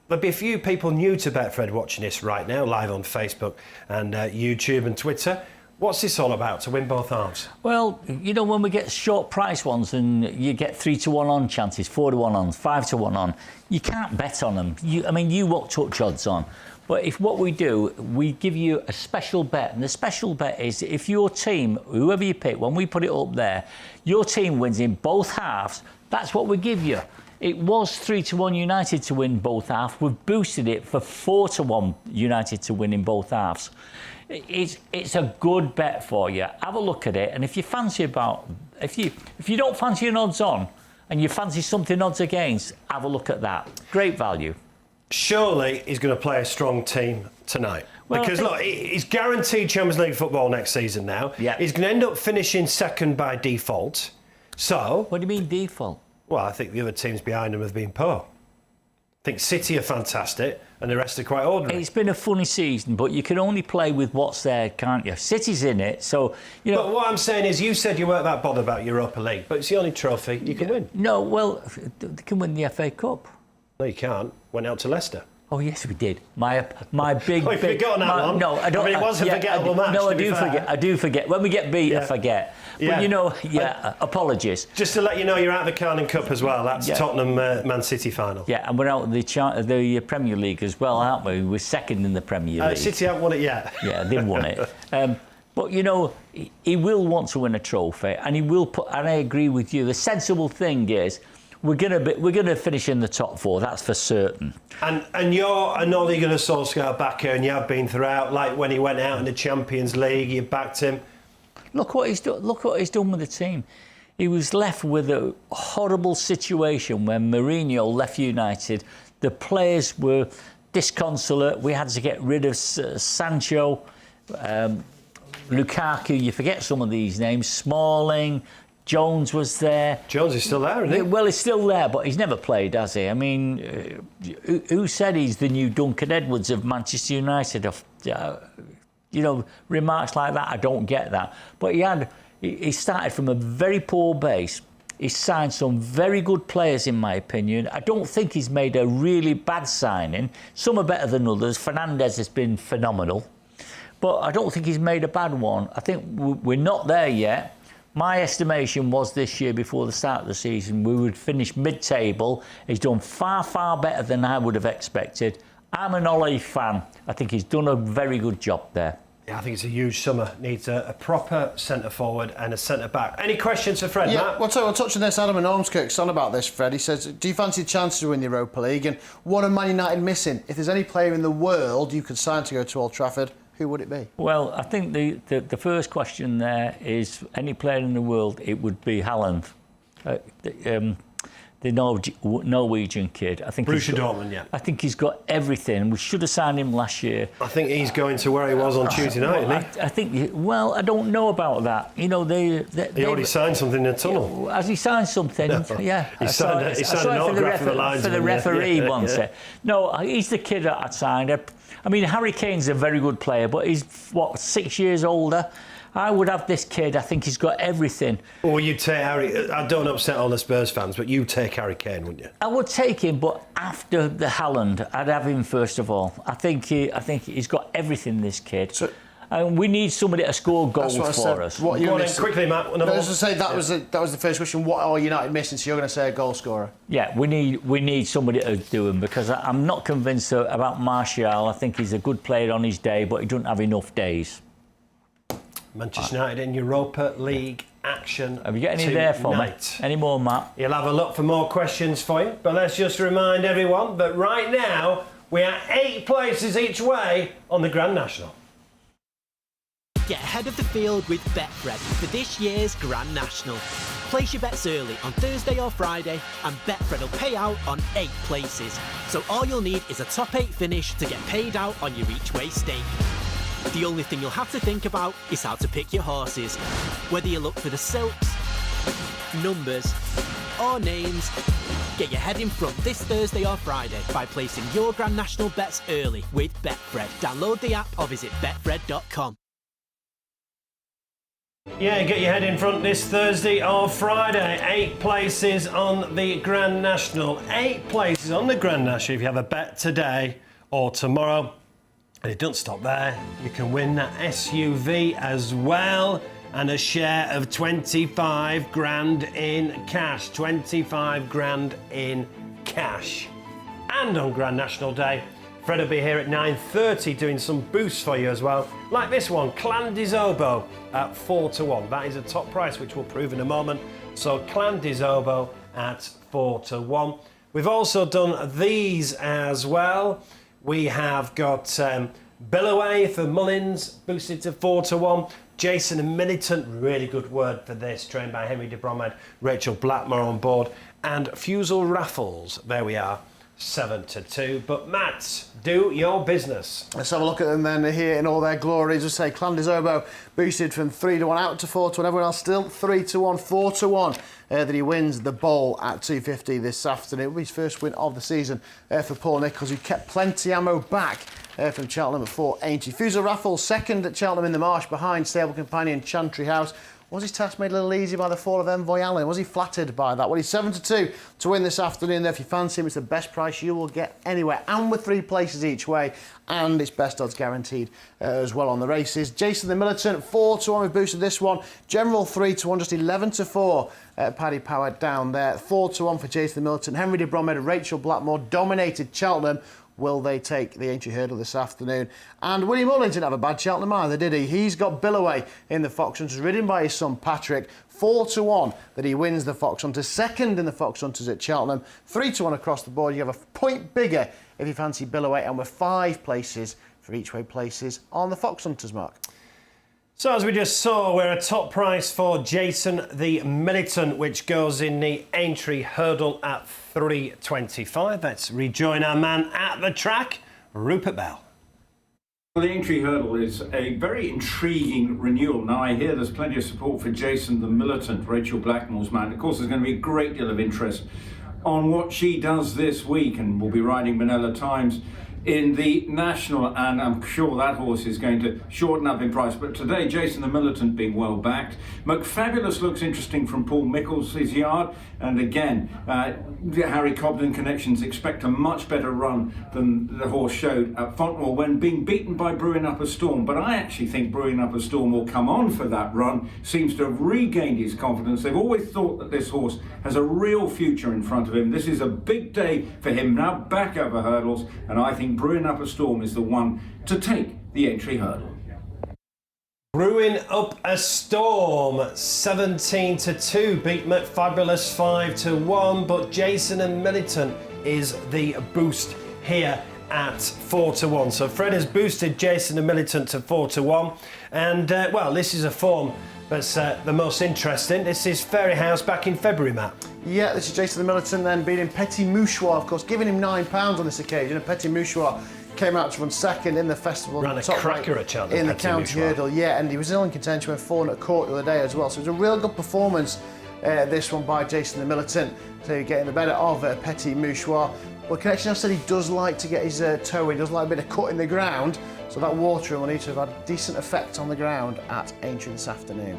there'll be a few people new to Betfred watching this right now, live on Facebook and YouTube and Twitter. What's this all about, to win both halves? Well, you know, when we get short price ones and you get 3-1 on chances, 4-1 on, 5-1 on, you can't bet on them. You won't touch odds on. But if what we do, we give you a special bet. And the special bet is if your team, whoever you pick, when we put it up there, your team wins in both halves, that's what we give you. It was 3-1 United to win both halves. We've boosted it for 4-1 United to win in both halves. It's a good bet for you. Have a look at it, and if you fancy if you don't fancy an odds on and you fancy something odds against, have a look at that. Great value. Surely he's going to play a strong team tonight. Well, because look, he's guaranteed Champions League football next season now. Yeah. He's going to end up finishing second by default. So what do you mean default? Well, I think the other teams behind him have been poor. I think City are fantastic and the rest are quite ordinary. It's been a funny season, but you can only play with what's there, can't you? City's in it, so, you know... But what I'm saying is, you said you weren't that bothered about Europa League, but it's the only trophy you can win. No, well, they can win the FA Cup. No, you can't. Went out to Leicester. Oh yes, we did. My big. Oh, you've forgotten that one. No, I don't. I mean, it was a forgettable match. No, to be fair. I do forget. When we get beat, I forget. Yeah. But you know, apologies. Just to let you know, you're out of the Carling Cup as well. That's Tottenham Man City final. Yeah, and we're out of the Premier League as well, aren't we? We're second in the Premier League. City haven't won it yet. Yeah, they've won it. But you know, he will want to win a trophy, and he will put. And I agree with you. The sensible thing is, we're gonna finish in the top 4. That's for certain. And you're an Ole Gunnar Solskjaer backer, and you have been throughout. Like when he went out in the Champions League, you backed him. Look what he's done. Look what he's done with the team. He was left with a horrible situation when Mourinho left United. The players were disconsolate. We had to get rid of Sancho, Lukaku. You forget some of these names. Smalling. Jones was there. Jones is still there, isn't he? Well, he's still there, but he's never played, has he? I mean, who said he's the new Duncan Edwards of Manchester United? You know, remarks like that, I don't get that. But he started from a very poor base. He signed some very good players, in my opinion. I don't think he's made a really bad signing. Some are better than others. Fernandes has been phenomenal. But I don't think he's made a bad one. I think we're not there yet. My estimation was this year, before the start of the season, we would finish mid-table. He's done far, far better than I would have expected. I'm an Ole fan. I think he's done a very good job there. Yeah, I think it's a huge summer. Needs a proper centre-forward and a centre-back. Any questions for Fred, Matt? Well, we'll touch on this. Adam and Ormskirk's on about this, Fred. He says, do you fancy the chances to win the Europa League? And what are Man United missing? If there's any player in the world you could sign to go to Old Trafford, who would it be? Well, I think the first question there is, any player in the world, it would be Haaland. The Norwegian kid. I think Borussia Dortmund, yeah. I think he's got everything. We should have signed him last year. I think he's going to where he was on Tuesday night, isn't he? I think. Well, I don't know about that. You know, he already signed something in the tunnel. Has he signed something? No. Yeah. He signed an autograph for the linesman. For the referee once. No, he's the kid that I'd signed. I mean, Harry Kane's a very good player, but he's, 6 years older. I would have this kid. I think he's got everything. Or you'd take Harry. I don't upset all the Spurs fans, but you'd take Harry Kane, wouldn't you? I would take him, but after the Haaland, I'd have him first of all. I think he's got everything, this kid. And we need somebody to score goals for us. What you quickly, Matt. I was to say that was the first question. What are United missing? So you're going to say a goal scorer? Yeah, we need somebody to do him, because I'm not convinced about Martial. I think he's a good player on his day, but he doesn't have enough days. Manchester United in Europa League action. Have you got any there for me? Any more, Matt? You'll have a look for more questions for you, but let's just remind everyone that right now we are 8 places each way on the Grand National. Get ahead of the field with Betfred for this year's Grand National. Place your bets early on Thursday or Friday, and Betfred will pay out on 8 places. So all you'll need is a top 8 finish to get paid out on your each way stake. The only thing you'll have to think about is how to pick your horses. Whether you look for the silks, numbers, or names, get your head in front this Thursday or Friday by placing your Grand National bets early with Betfred. Download the app or visit betfred.com. Yeah, get your head in front this Thursday or Friday. 8 places on the Grand National. 8 places on the Grand National if you have a bet today or tomorrow. And it doesn't stop there. You can win that SUV as well, and a share of 25 grand in cash. 25 grand in cash. And on Grand National Day, Fred will be here at 9:30 doing some boosts for you as well. Like this one, Clan Dizobo at 4-1. That is a top price, which we'll prove in a moment. So Clan Dizobo at 4-1. We've also done these as well. We have got Billaway for Mullins, boosted to 4-1. Jason and Militant, really good word for this, trained by Henry de Bromhead, Rachel Blackmore on board. And Fusel Raffles, there we are, 7-2. But Matt, do your business. Let's have a look at them then here in all their glory. As I say, Clan Dizobo boosted from 3-1 out to 4-1. Everyone else still 3-1, 4-1. That he wins the bowl at 250 this afternoon. It will be his first win of the season for Paul Nicholls, who kept plenty ammo back from Cheltenham at 4 Aintree. Fusel Raffles second at Cheltenham in the Marsh, behind stable companion Chantry House. Was his task made a little easier by the fall of Envoy Allen? Was he flattered by that? Well, he's 7-2 to win this afternoon. There, if you fancy him, it's the best price you will get anywhere, and with 3 places each way, and it's best odds guaranteed as well on the races. Jason the Militant, 4-1. We've boosted this one. General 3-1, just 11-4. Paddy Power down there. 4-1 for Jason the Militant. Henry de Bromhead and Rachel Blackmore dominated Cheltenham. Will they take the Aintree Hurdle this afternoon? And Willie Mullins didn't have a bad Cheltenham either, did he? He's got Billaway in the Fox Hunters, ridden by his son Patrick. 4-1 that he wins the Fox Hunters. Second in the Fox Hunters at Cheltenham. 3-1 across the board. You have a point bigger if you fancy Billaway, and with 5 places for each way places on the Fox Hunters, Mark. So as we just saw, we're a top price for Jason the Militant, which goes in the Aintree Hurdle at $3.25. Let's rejoin our man at the track, Rupert Bell. Well, the Aintree Hurdle is a very intriguing renewal. Now, I hear there's plenty of support for Jason the Militant, Rachel Blackmore's man. Of course, there's going to be a great deal of interest on what she does this week, and we'll be riding Manila Times in the National, and I'm sure that horse is going to shorten up in price. But today, Jason the Militant being well backed. McFabulous looks interesting from Paul Mickles' yard, and again, the Harry Cobden connections expect a much better run than the horse showed at Fontwell when being beaten by Brewing Up a Storm. But I actually think Brewing Up a Storm will come on for that run, seems to have regained his confidence. They've always thought that this horse has a real future in front of him. This is a big day for him now, back over hurdles, and I think Brewing Up a Storm is the one to take the Aintree Hurdle. Brewing Up a Storm, 17-2, beat McFabulous 5-1, but Jason and Militant is the boost here at 4-1. So Fred has boosted Jason and Militant to 4-1, and well, this is a form that's the most interesting. This is Fairyhouse back in February, Matt. Yeah, this is Jason the Militant then beating Petit Mouchoir, of course, giving him £9 on this occasion. And Petit Mouchoir came out to run second in the festival. Ran a cracker at Cheltenham in the county hurdle, yeah, and he was still in contention when falling at court the other day as well. So it was a real good performance, this one by Jason the Militant. So getting the better of Petit Mouchoir. Well, Connection has said he does like to get his toe in, he does like a bit of cut in the ground. So that watering will need to have had a decent effect on the ground at Aintree this afternoon.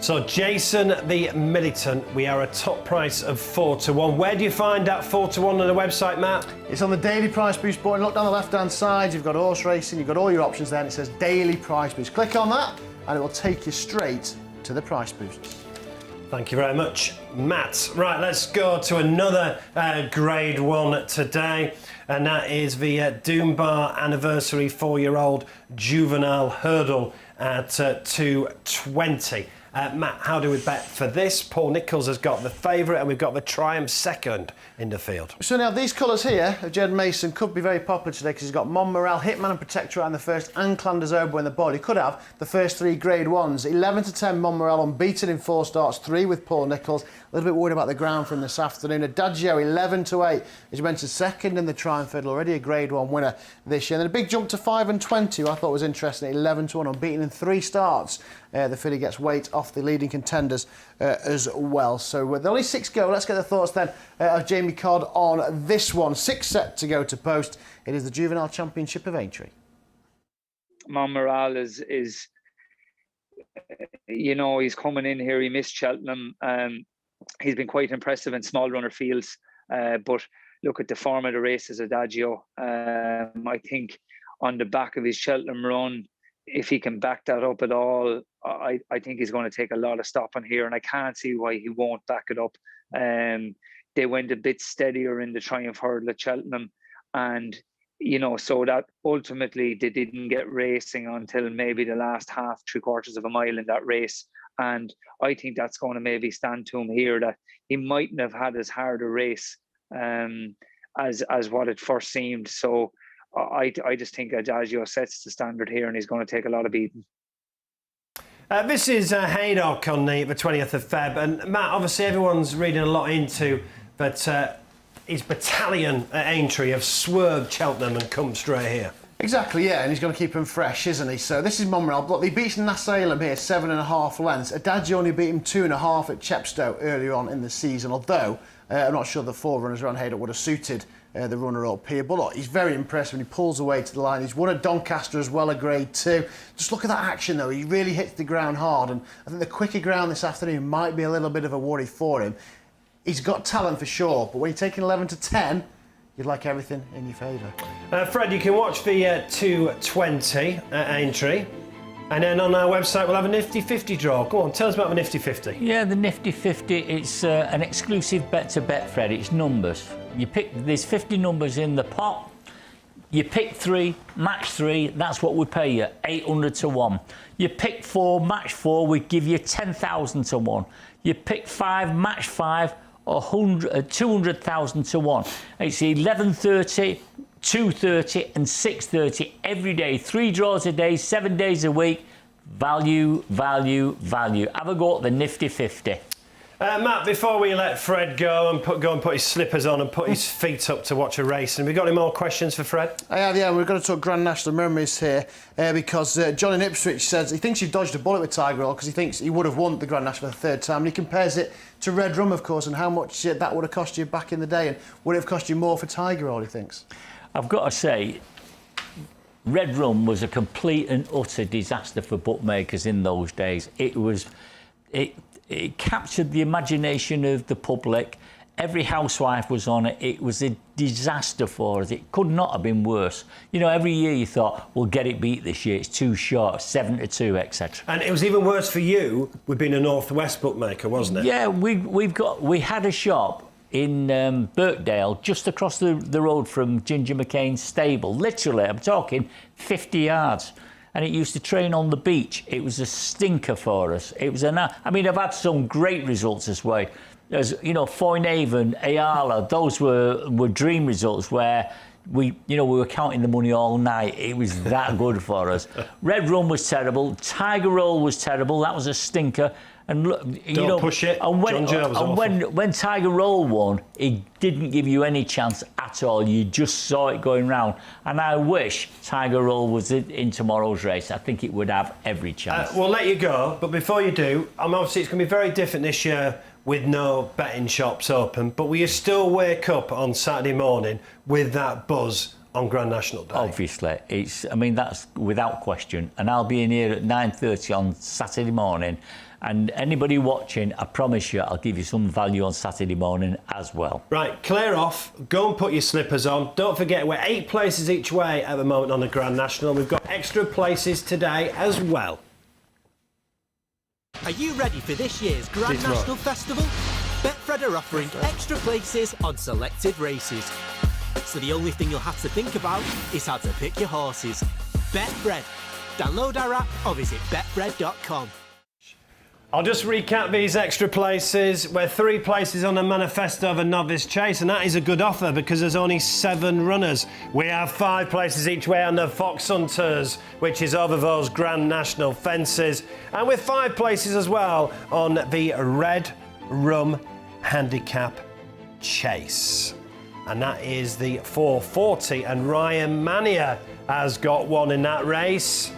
So Jason the Militant, we are a top price of 4-1. Where do you find that 4-1 on the website, Matt? It's on the daily price boost button. Look down the left-hand side, you've got horse racing, you've got all your options there, and it says daily price boost. Click on that, and it will take you straight to the price boost. Thank you very much, Matt. Right, let's go to another Grade 1 today, and that is the Doombar Anniversary 4-year-old Juvenile Hurdle at 220. Matt, how do we bet for this? Paul Nichols has got the favourite, and we've got the Triumph second in the field. So now these colours here of Jed Mason could be very popular today because he's got Montmorel, Hitman and Protectorate in the first, and Clanders Oboe in the board. He could have the first 3 Grade 1s. 11-10 Montmorel, unbeaten in 4 starts, 3 with Paul Nichols. A little bit worried about the ground for him this afternoon. Adagio, 11-8. As you mentioned, second in the Triumph Hurdle, already a Grade 1 winner this year. And then a big jump to 5-20, who I thought was interesting, 11-1, unbeaten in 3 starts. The filly gets weight off the leading contenders as well. So with only 6 go, let's get the thoughts then of Jamie Codd on this one. 6 set to go to post. It is the Juvenile Championship of Aintree. Montmorel is you know, he's coming in here. He missed Cheltenham. He's been quite impressive in small runner fields. But look at the form of the races, Adagio. I think on the back of his Cheltenham run, if he can back that up at all, I think he's going to take a lot of stopping here, and I can't see why he won't back it up. They went a bit steadier in the Triumph Hurdle at Cheltenham, and you know, so that ultimately they didn't get racing until maybe the last half, 3/4 of a mile in that race. And I think that's going to maybe stand to him here, that he mightn't have had as hard a race as what it first seemed. So I just think Adagio sets the standard here, and he's going to take a lot of beating. This is Haydock on the 20th of Feb, and Matt, obviously everyone's reading a lot into that his battalion at Aintree have swerved Cheltenham and come straight here. Exactly, yeah, and he's going to keep him fresh, isn't he? So this is Montmorel. Look, he beats Nassalem here 7.5 lengths. Adagio only beat him 2.5 at Chepstow earlier on in the season, although I'm not sure the 4 runners around Haydock would have suited the runner up here. But look, he's very impressive when he pulls away to the line. He's won at Doncaster as well, a Grade 2. Just look at that action though. He really hits the ground hard, and I think the quicker ground this afternoon might be a little bit of a worry for him. He's got talent for sure, but when you're taking 11 to 10, you'd like everything in your favour. Fred, you can watch the 220 at Aintree. And then on our website, we'll have a Nifty 50 draw. Go on, tell us about the Nifty 50. Yeah, the Nifty 50, it's an exclusive bet to Betfred. It's numbers. There's 50 numbers in the pot. You pick 3, match 3, that's what we pay you, 800 to 1. You pick 4, match 4, we give you 10,000 to 1. You pick 5, match 5, 200,000 to 1. It's 11:30, 2:30 and 6:30 every day. 3 draws a day, 7 days a week. Value, value, value. Have a go at the Nifty 50. Matt, before we let Fred go and put his slippers on and put his feet up to watch a race, and we got any more questions for Fred? I have, yeah. We're going to talk Grand National memories here because John in Ipswich says he thinks you've dodged a bullet with Tiger Roll because he thinks he would have won the Grand National for the 3rd time, and he compares it to Red Rum, of course, and how much that would have cost you back in the day, and would it have cost you more for Tiger Roll, he thinks? I've got to say, Red Rum was a complete and utter disaster for bookmakers in those days. It captured the imagination of the public. Every housewife was on it. It was a disaster for us. It could not have been worse. You know, every year you thought, we'll get it beat this year. It's too short, 7 to 2, etc. And it was even worse for you with being a Northwest bookmaker, wasn't it? Yeah, we had a shop in Birkdale, just across the road from Ginger McCain's stable. Literally, I'm talking 50 yards. And it used to train on the beach. It was a stinker for us. It was I mean, I've had some great results this way. As you know, Foynehaven, Ayala, those were dream results where we were counting the money all night. It was that good for us. Red Rum was terrible. Tiger Roll was terrible. That was a stinker. And look, Don't push it. And when Tiger Roll won, it didn't give you any chance at all. You just saw it going round. And I wish Tiger Roll was in tomorrow's race. I think it would have every chance. We'll let you go, but before you do, obviously it's going to be very different this year with no betting shops open. But will you still wake up on Saturday morning with that buzz on Grand National Day? Obviously, that's without question. And I'll be in here at 9:30 on Saturday morning. And anybody watching, I promise you, I'll give you some value on Saturday morning as well. Right, clear off. Go and put your slippers on. Don't forget, we're 8 places each way at the moment on the Grand National. We've got extra places today as well. Are you ready for this year's Grand National Festival? Betfred are offering extra places on selected races. So the only thing you'll have to think about is how to pick your horses. Betfred. Download our app or visit betfred.com. I'll just recap these extra places. We're 3 places on the manifesto of a Novice Chase, and that is a good offer because there's only 7 runners. We have 5 places each way on the Fox Hunters, which is over those Grand National fences, and with 5 places as well on the Red Rum Handicap Chase. And that is the 440, and Ryan Mania has got one in that race.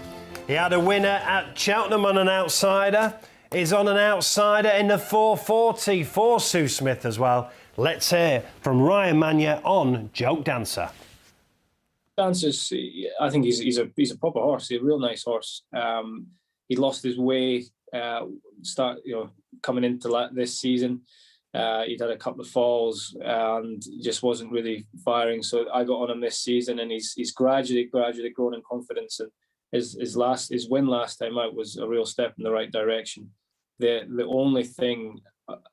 He had a winner at Cheltenham on an outsider. Is on an outsider in the 440 for Sue Smith as well. Let's hear from Ryan Mania on Joke Dancer. Dancer's, I think he's a proper horse. He's a real nice horse. He lost his way coming into this season. He'd had a couple of falls and just wasn't really firing. So I got on him this season, and he's gradually grown in confidence. And his win last time out was a real step in the right direction. The only thing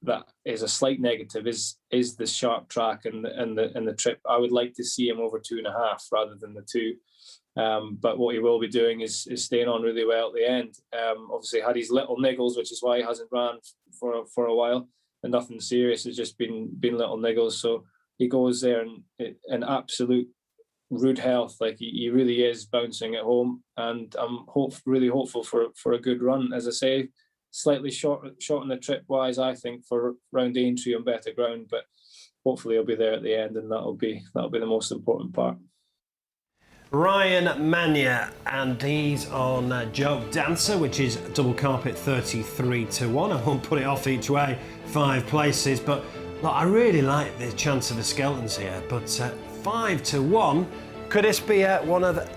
that is a slight negative is the sharp track and the trip. I would like to see him over 2.5 rather than the 2. But what he will be doing is staying on really well at the end. Obviously had his little niggles, which is why he hasn't ran for a while, and nothing serious. It's just been little niggles. So he goes there in absolute rude health. Like he really is bouncing at home, and I'm really hopeful for a good run. As I say, slightly short on the trip wise, I think, for round Aintree on better ground, but hopefully he'll be there at the end, and that'll be the most important part. Ryan Mania, and he's on Joke Dancer, which is double carpet 33 to 1. I won't put it off each way, 5 places, but Look, I really like the chance of the Skeltons here, but 5-1. Could this be one of a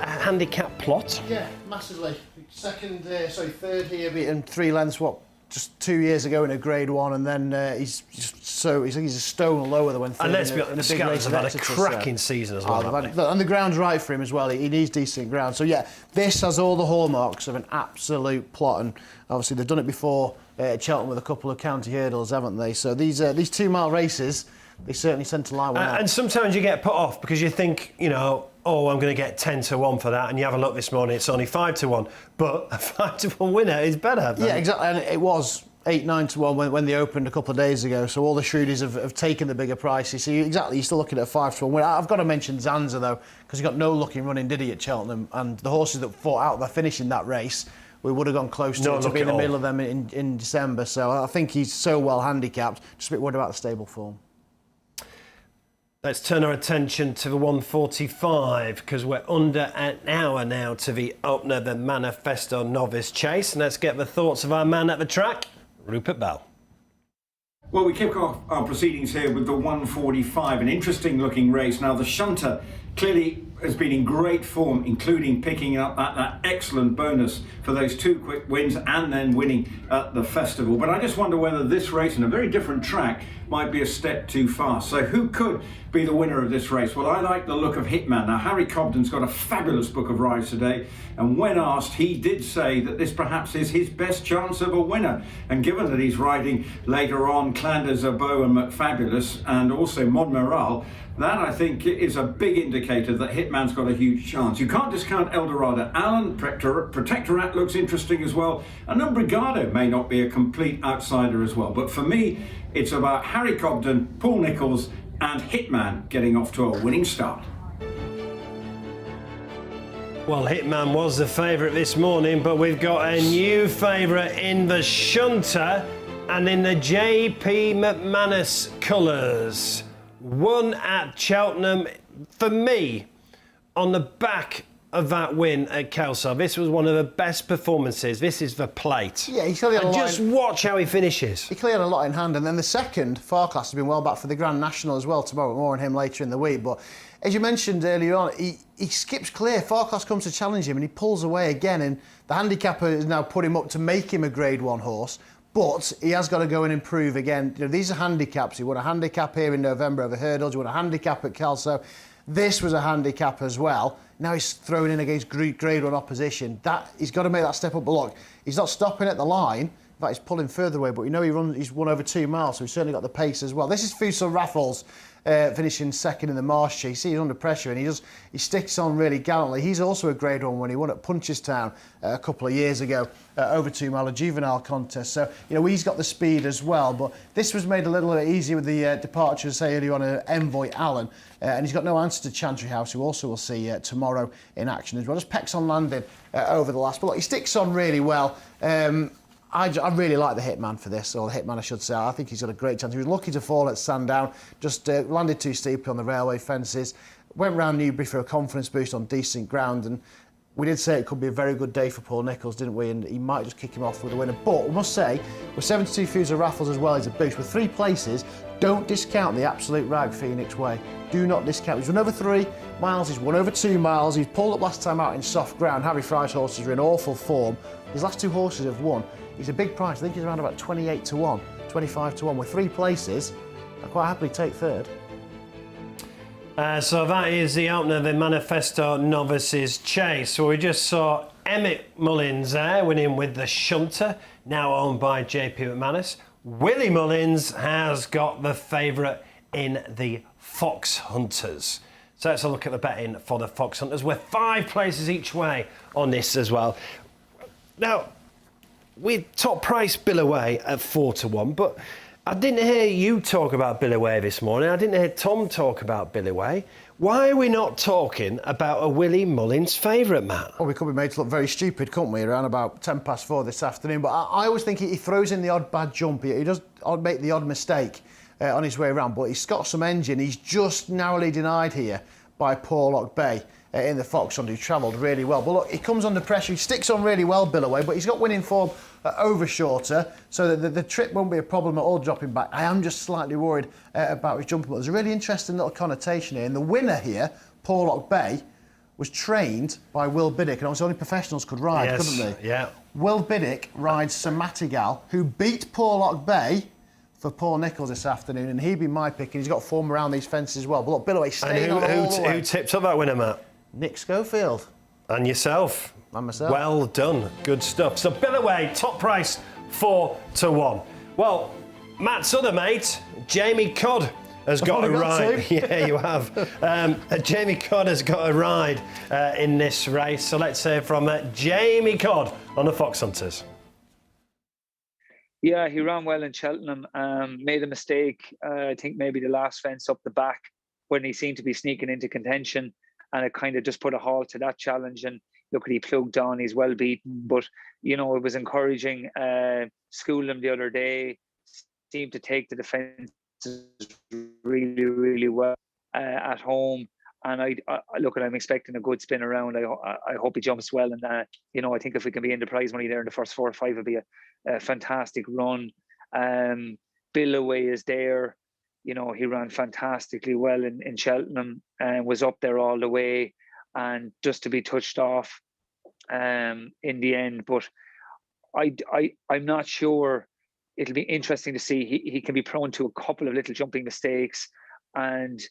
handicap plot? Yeah, massively. Third here, beaten 3 lengths, just 2 years ago in a Grade 1, and then he's a stone lower than when third. And let's be honest, the Skeltons have had a cracking season as well. And the ground's right for him as well. He needs decent ground. So yeah, this has all the hallmarks of an absolute plot, and obviously they've done it before at Cheltenham with a couple of county hurdles, haven't they? So these 2-mile races, they certainly tend to lie one out. And sometimes you get put off because you think, you know, oh, I'm going to get 10-1 for that, and you have a look this morning, it's only 5-1. But a 5-1 winner is better. Yeah, exactly. And it was 8-9-1 when they opened a couple of days ago. So all the Shrewdies have taken the bigger prices. So you're still looking at a 5-1 winner. I've got to mention Zanza though, because he got no luck in running, did he, at Cheltenham? And the horses that fought out by finishing that race, we would have gone close to be in the middle of them in December. So I think he's so well handicapped. Just a bit worried about the stable form. Let's turn our attention to the 145 because we're under an hour now to the opener, the Manifesto Novice Chase. And let's get the thoughts of our man at the track, Rupert Bell. Well, we kick off our proceedings here with the 145, an interesting looking race. Now, the shunter clearly has been in great form, including picking up that excellent bonus for those 2 quick wins and then winning at the festival. But I just wonder whether this race in a very different track might be a step too fast. So who could be the winner of this race? Well, I like the look of Hitman. Now, Harry Cobden's got a fabulous book of rides today, and when asked, he did say that this perhaps is his best chance of a winner. And given that he's riding later on Clanders, Abo and McFabulous, and also Monmoral, that, I think, is a big indicator that Hitman's got a huge chance. You can't discount Eldorado. Allen, Protectorat looks interesting as well. And Umbrigado may not be a complete outsider as well. But for me, it's about Harry Cobden, Paul Nicholls and Hitman getting off to a winning start. Well, Hitman was the favourite this morning, but we've got a new favourite in the shunter and in the J.P. McManus colours. Won at Cheltenham, for me, on the back of that win at Kelso. This was one of the best performances. This is the plate. Yeah, he clearly had a lot. Just watch how he finishes. He clearly had a lot in hand, and then the second, Farclas, has been well back for the Grand National as well tomorrow. More on him later in the week. But as you mentioned earlier on, he skips clear. Farclas comes to challenge him, and he pulls away again. And the handicapper has now put him up to make him a Grade 1 horse. But he has got to go and improve again. You know, these are handicaps. He won a handicap here in November over hurdles. He won a handicap at Kelso. This was a handicap as well. Now he's thrown in against Grade 1 opposition. He's got to make that step up. But look, he's not stopping at the line. In fact, he's pulling further away. But you know he's won over 2 miles, so he's certainly got the pace as well. This is Fussell Raffles. Finishing second in the Marsh Chase. He's under pressure and he sticks on really gallantly. He's also a Grade 1 when he won at Punchestown a couple of years ago, over 2 mile, a juvenile contest. So, you know, he's got the speed as well. But this was made a little bit easier with the departure, say, earlier on Envoy Allen. And he's got no answer to Chantry House, who also will see tomorrow in action as well. Just pecks on landing over the last. But look, he sticks on really well. I really like the Hitman for this, or the Hitman I should say. I think he's got a great chance. He was lucky to fall at Sandown, just landed too steeply on the railway fences, went round Newbury for a confidence boost on decent ground, and we did say it could be a very good day for Paul Nicholls, didn't we? And he might just kick him off with a winner. But we must say, with 72 Fussell Raffles as well, he's a boost. With 3 places, don't discount the Absolute Rag Phoenix Way. Do not discount. He's won over 3 miles, he's won over 2 miles, he's pulled up last time out in soft ground. Harry Fry's horses are in awful form. His last 2 horses have won. He's a big price. I think he's around about 28-1, 25-1. With 3 places, I'd quite happily take third. So that is the opener of the Manifesto Novices Chase. So we just saw Emmett Mullins there winning with the shunter, now owned by J.P. McManus. Willie Mullins has got the favourite in the Fox Hunters. So let's have a look at the betting for the Fox Hunters. We're 5 places each way on this as well. Now, we top price Bill Away at 4-1, but I didn't hear you talk about Bill Away this morning. I didn't hear Tom talk about Bill Away. Why are we not talking about a Willie Mullins favourite, Matt? Well, we could be made to look very stupid, couldn't we, around about 4:10 this afternoon. But I always think he throws in the odd bad jump. He does make the odd mistake on his way around, but he's got some engine. He's just narrowly denied here by Porlock Bay. in the Fox Hunt, who travelled really well. But look, he comes under pressure. He sticks on really well, Billaway, but he's got winning form over shorter, so the trip won't be a problem at all dropping back. I am just slightly worried about his jumping. But there's a really interesting little connotation here. And the winner here, Porlock Bay, was trained by Will Biddick, and obviously only professionals could ride, couldn't they? Yeah. Will Biddick rides Sir Mattigal, who beat Porlock Bay for Paul Nicholls this afternoon, and he'd be my pick, and he's got form around these fences as well. But look, Billaway staying on all the way. Who tipped up that winner, Matt? Nick Schofield. And yourself. And myself. Well done. Good stuff. So Billaway, top price 4-1. Well, Matt's other mate, Jamie Codd, has got a ride. Yeah, you have. Jamie Codd has got a ride in this race. So let's hear from Jamie Codd on the Fox Hunters. Yeah, he ran well in Cheltenham. Made a mistake, I think maybe the last fence up the back when he seemed to be sneaking into contention, and it kind of just put a halt to that challenge. And look, he plugged on, he's well beaten. But, you know, it was encouraging. Schooled him the other day, seemed to take the defence really, really well at home. And I look, I'm expecting a good spin around. I hope he jumps well. And, you know, I think if we can be in the prize money there in the first 4 or 5, it'll be a fantastic run. Billaway is there. You know, he ran fantastically well in Cheltenham and was up there all the way, and just to be touched off in the end. But I'm not sure. It'll be interesting to see. He can be prone to a couple of little jumping mistakes, and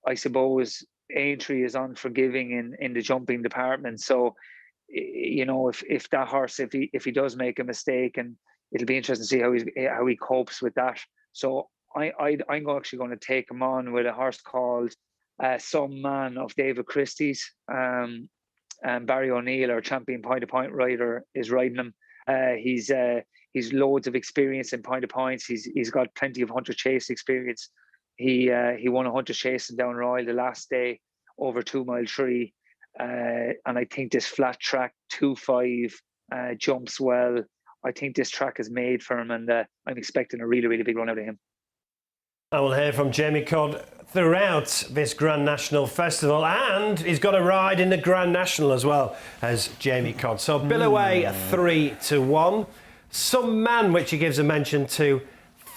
I suppose Aintree is unforgiving in the jumping department. So, you know, if that horse, if he does make a mistake, and it'll be interesting to see how he copes with that. So I'm actually going to take him on with a horse called Some Man of David Christie's. And Barry O'Neill, our champion point-to-point rider, is riding him. He's loads of experience in point-to-points. He's got plenty of Hunter Chase experience. He won a Hunter Chase in Down Royal the last day over 2 Mile 3. And I think this flat track 2-5 jumps well. I think this track is made for him, and I'm expecting a really, really big run out of him. I will hear from Jamie Codd throughout this Grand National Festival, and he's got a ride in the Grand National as well as Jamie Codd. So Billaway 3-1. Some Man, which he gives a mention to,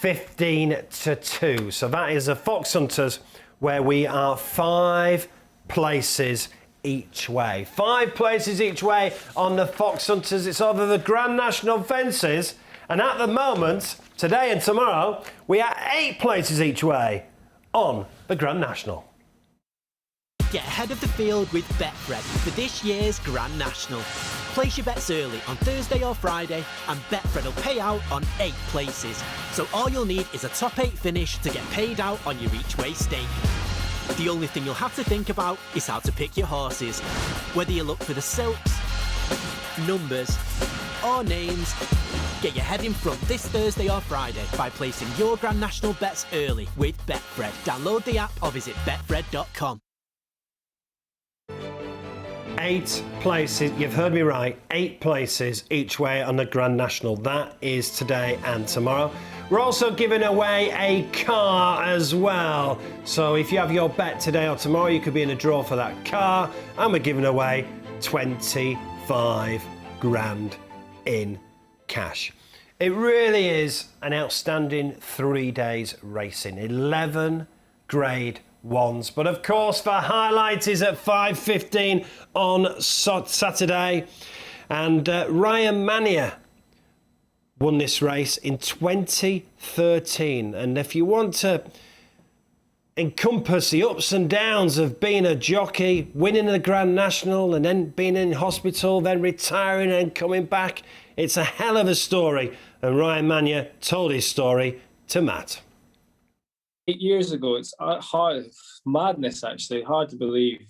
15-2. So that is a Fox Hunters where we are 5 places each way. 5 places each way on the Fox Hunters. It's over the Grand National fences, and at the moment, today and tomorrow, we are 8 places each way on the Grand National. Get ahead of the field with Betfred for this year's Grand National. Place your bets early on Thursday or Friday, and Betfred will pay out on 8 places. So all you'll need is a top 8 finish to get paid out on your each way stake. The only thing you'll have to think about is how to pick your horses. Whether you look for the silks, numbers, or names, get your head in front this Thursday or Friday by placing your Grand National bets early with Betfred. Download the app or visit betfred.com. 8 places, you've heard me right, 8 places each way on the Grand National. That is today and tomorrow. We're also giving away a car as well. So if you have your bet today or tomorrow, you could be in a draw for that car. And we're giving away 25 grand in cash. It really is an outstanding 3 days racing. 11 grade ones. But of course, the highlight is at 5:15 on Saturday. And Ryan Mania won this race in 2013. And if you want to encompass the ups and downs of being a jockey, winning the Grand National and then being in hospital, then retiring and coming back, it's a hell of a story. And Ryan Mania told his story to Matt. 8 years ago, it's hard, madness actually, hard to believe.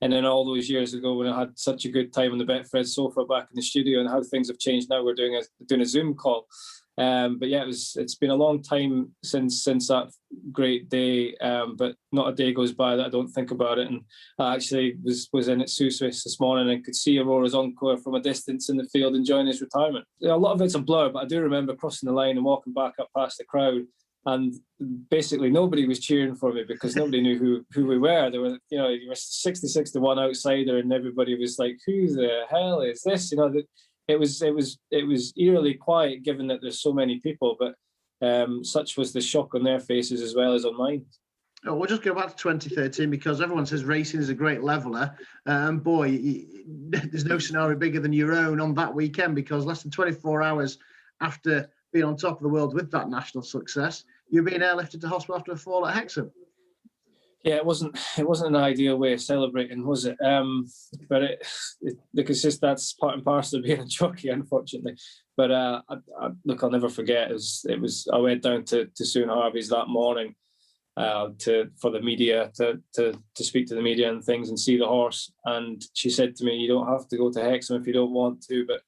And then all those years ago, when I had such a good time on the Betfred sofa back in the studio, and how things have changed now, we're doing a Zoom call. But yeah, it's been a long time since that great day. But not a day goes by that I don't think about it. And I actually was in at Sussex this morning and could see Aurora's Encore from a distance in the field enjoying his retirement. A lot of it's a blur, but I do remember crossing the line and walking back up past the crowd and basically nobody was cheering for me because nobody knew who we were. There were, you were 66 to 1 outsider, and everybody was like, "Who the hell is this?" It was eerily quiet, given that there's so many people. But such was the shock on their faces as well as on mine. Oh, we'll just go back to 2013 because everyone says racing is a great leveller. There's no scenario bigger than your own on that weekend, because less than 24 hours after being on top of the world with that national success, you're being airlifted to hospital after a fall at Hexham. Yeah, it wasn't an ideal way of celebrating, was it? But it's just that's part and parcel of being a jockey, unfortunately. But look, I'll never forget. I went down to Sue Harvey's that morning for the media to speak to the media and things and see the horse. And she said to me, "You don't have to go to Hexham if you don't want to." But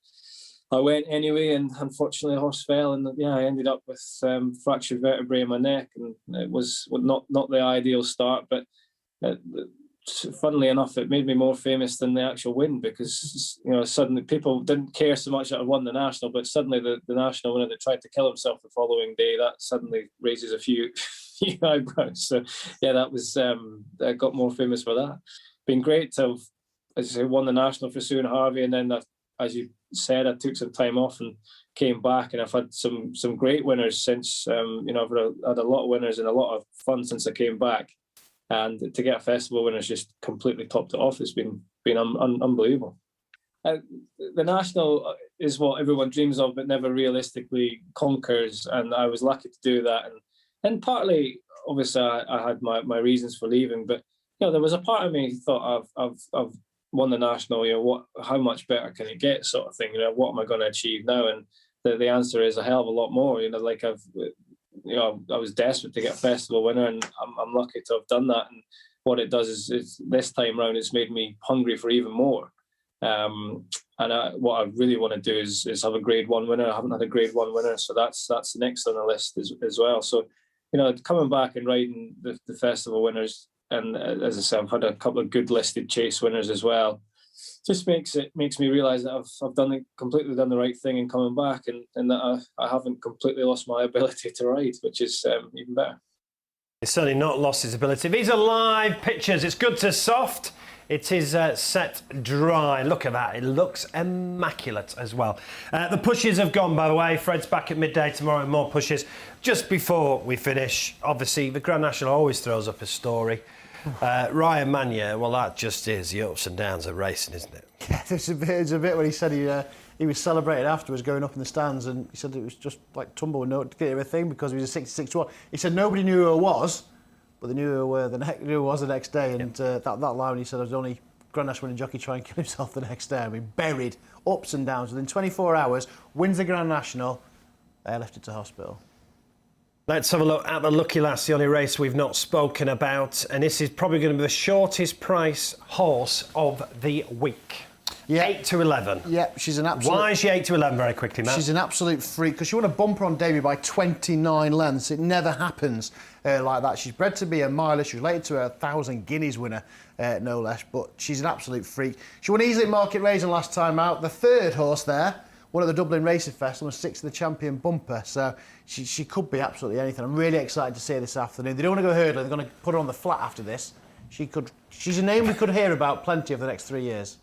I went anyway, and unfortunately the horse fell, and I ended up with fractured vertebrae in my neck, and it was not the ideal start. But funnily enough, it made me more famous than the actual win, because suddenly people didn't care so much that I won the national, but suddenly the national winner that tried to kill himself the following day, that suddenly raises a few eyebrows. So yeah, that was I got more famous for that. Been great to have, as I say, won the national for Sue and Harvey, and then as you said, I took some time off and came back, and I've had some great winners since. I've had a lot of winners and a lot of fun since I came back, and to get a festival winner is just completely topped it off. It's been unbelievable. The national is what everyone dreams of, but never realistically conquers, and I was lucky to do that. And partly, obviously, I had my reasons for leaving, but there was a part of me who thought I've won the national, how much better can it get, sort of thing. What am I going to achieve now? And the answer is a hell of a lot more. I was desperate to get a festival winner, and I'm lucky to have done that. And what it does is this time round, it's made me hungry for even more. What I really want to do is have a Grade 1 winner. I haven't had a Grade 1 winner, so that's the next on the list as well. So, coming back and riding the festival winners, and as I said, I've had a couple of good listed chase winners as well. Just makes me realise that I've completely done the right thing in coming back, and that I haven't completely lost my ability to ride, which is even better. He's certainly not lost his ability. These are live pictures. It's good to soft. It is set dry. Look at that. It looks immaculate as well. The pushes have gone, by the way. Fred's back at midday tomorrow with more pushes. Just before we finish, obviously, the Grand National always throws up a story. Ryan Mania, well, that just is the ups and downs of racing, isn't it? Yeah, there's a bit when he said he was celebrating afterwards, going up in the stands, and he said it was just like tumble and no to get everything because he was a 66-1. He said nobody knew who I was, but they knew who I was the next day. And that line, he said I was the only Grand National winning jockey trying to kill himself the next day. I mean, buried, ups and downs. Within 24 hours, wins the Grand National, airlifted to hospital. Let's have a look at the Lucky Lass, the only race we've not spoken about. And this is probably going to be the shortest price horse of the week. Yeah. 8 to 11. Yeah, she's an absolute... Why is she 8 to 11 very quickly, Matt? She's an absolute freak, because she won a bumper on debut by 29 lengths. It never happens like that. She's bred to be a miler. She's related to a 1,000 guineas winner, no less. But she's an absolute freak. She won easily at Market Raising last time out. The third horse there, one at the Dublin Racing Festival, and 6th of the Champion Bumper. So she could be absolutely anything. I'm really excited to see her this afternoon. They don't want to go hurdling. They're going to put her on the flat after this. She's a name we could hear about plenty over the next 3 years.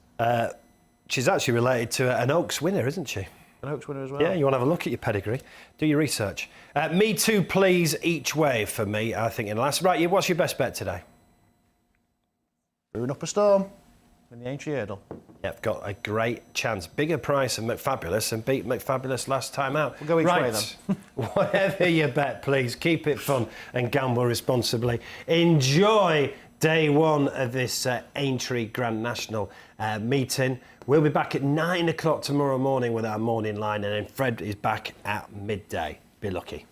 She's actually related to an Oaks winner, isn't she? An Oaks winner as well. Yeah, you want to have a look at your pedigree. Do your research. Me Too Please each way for me, I think, in the last. Right, what's your best bet today? Brewing Up a Storm in the Aintree Hurdle. Yep, got a great chance. Bigger price than McFabulous, and beat McFabulous last time out. We'll go each way then. Whatever you bet, please, keep it fun and gamble responsibly. Enjoy day one of this Aintree Grand National meeting. We'll be back at 9 o'clock tomorrow morning with our morning line, and then Fred is back at midday. Be lucky.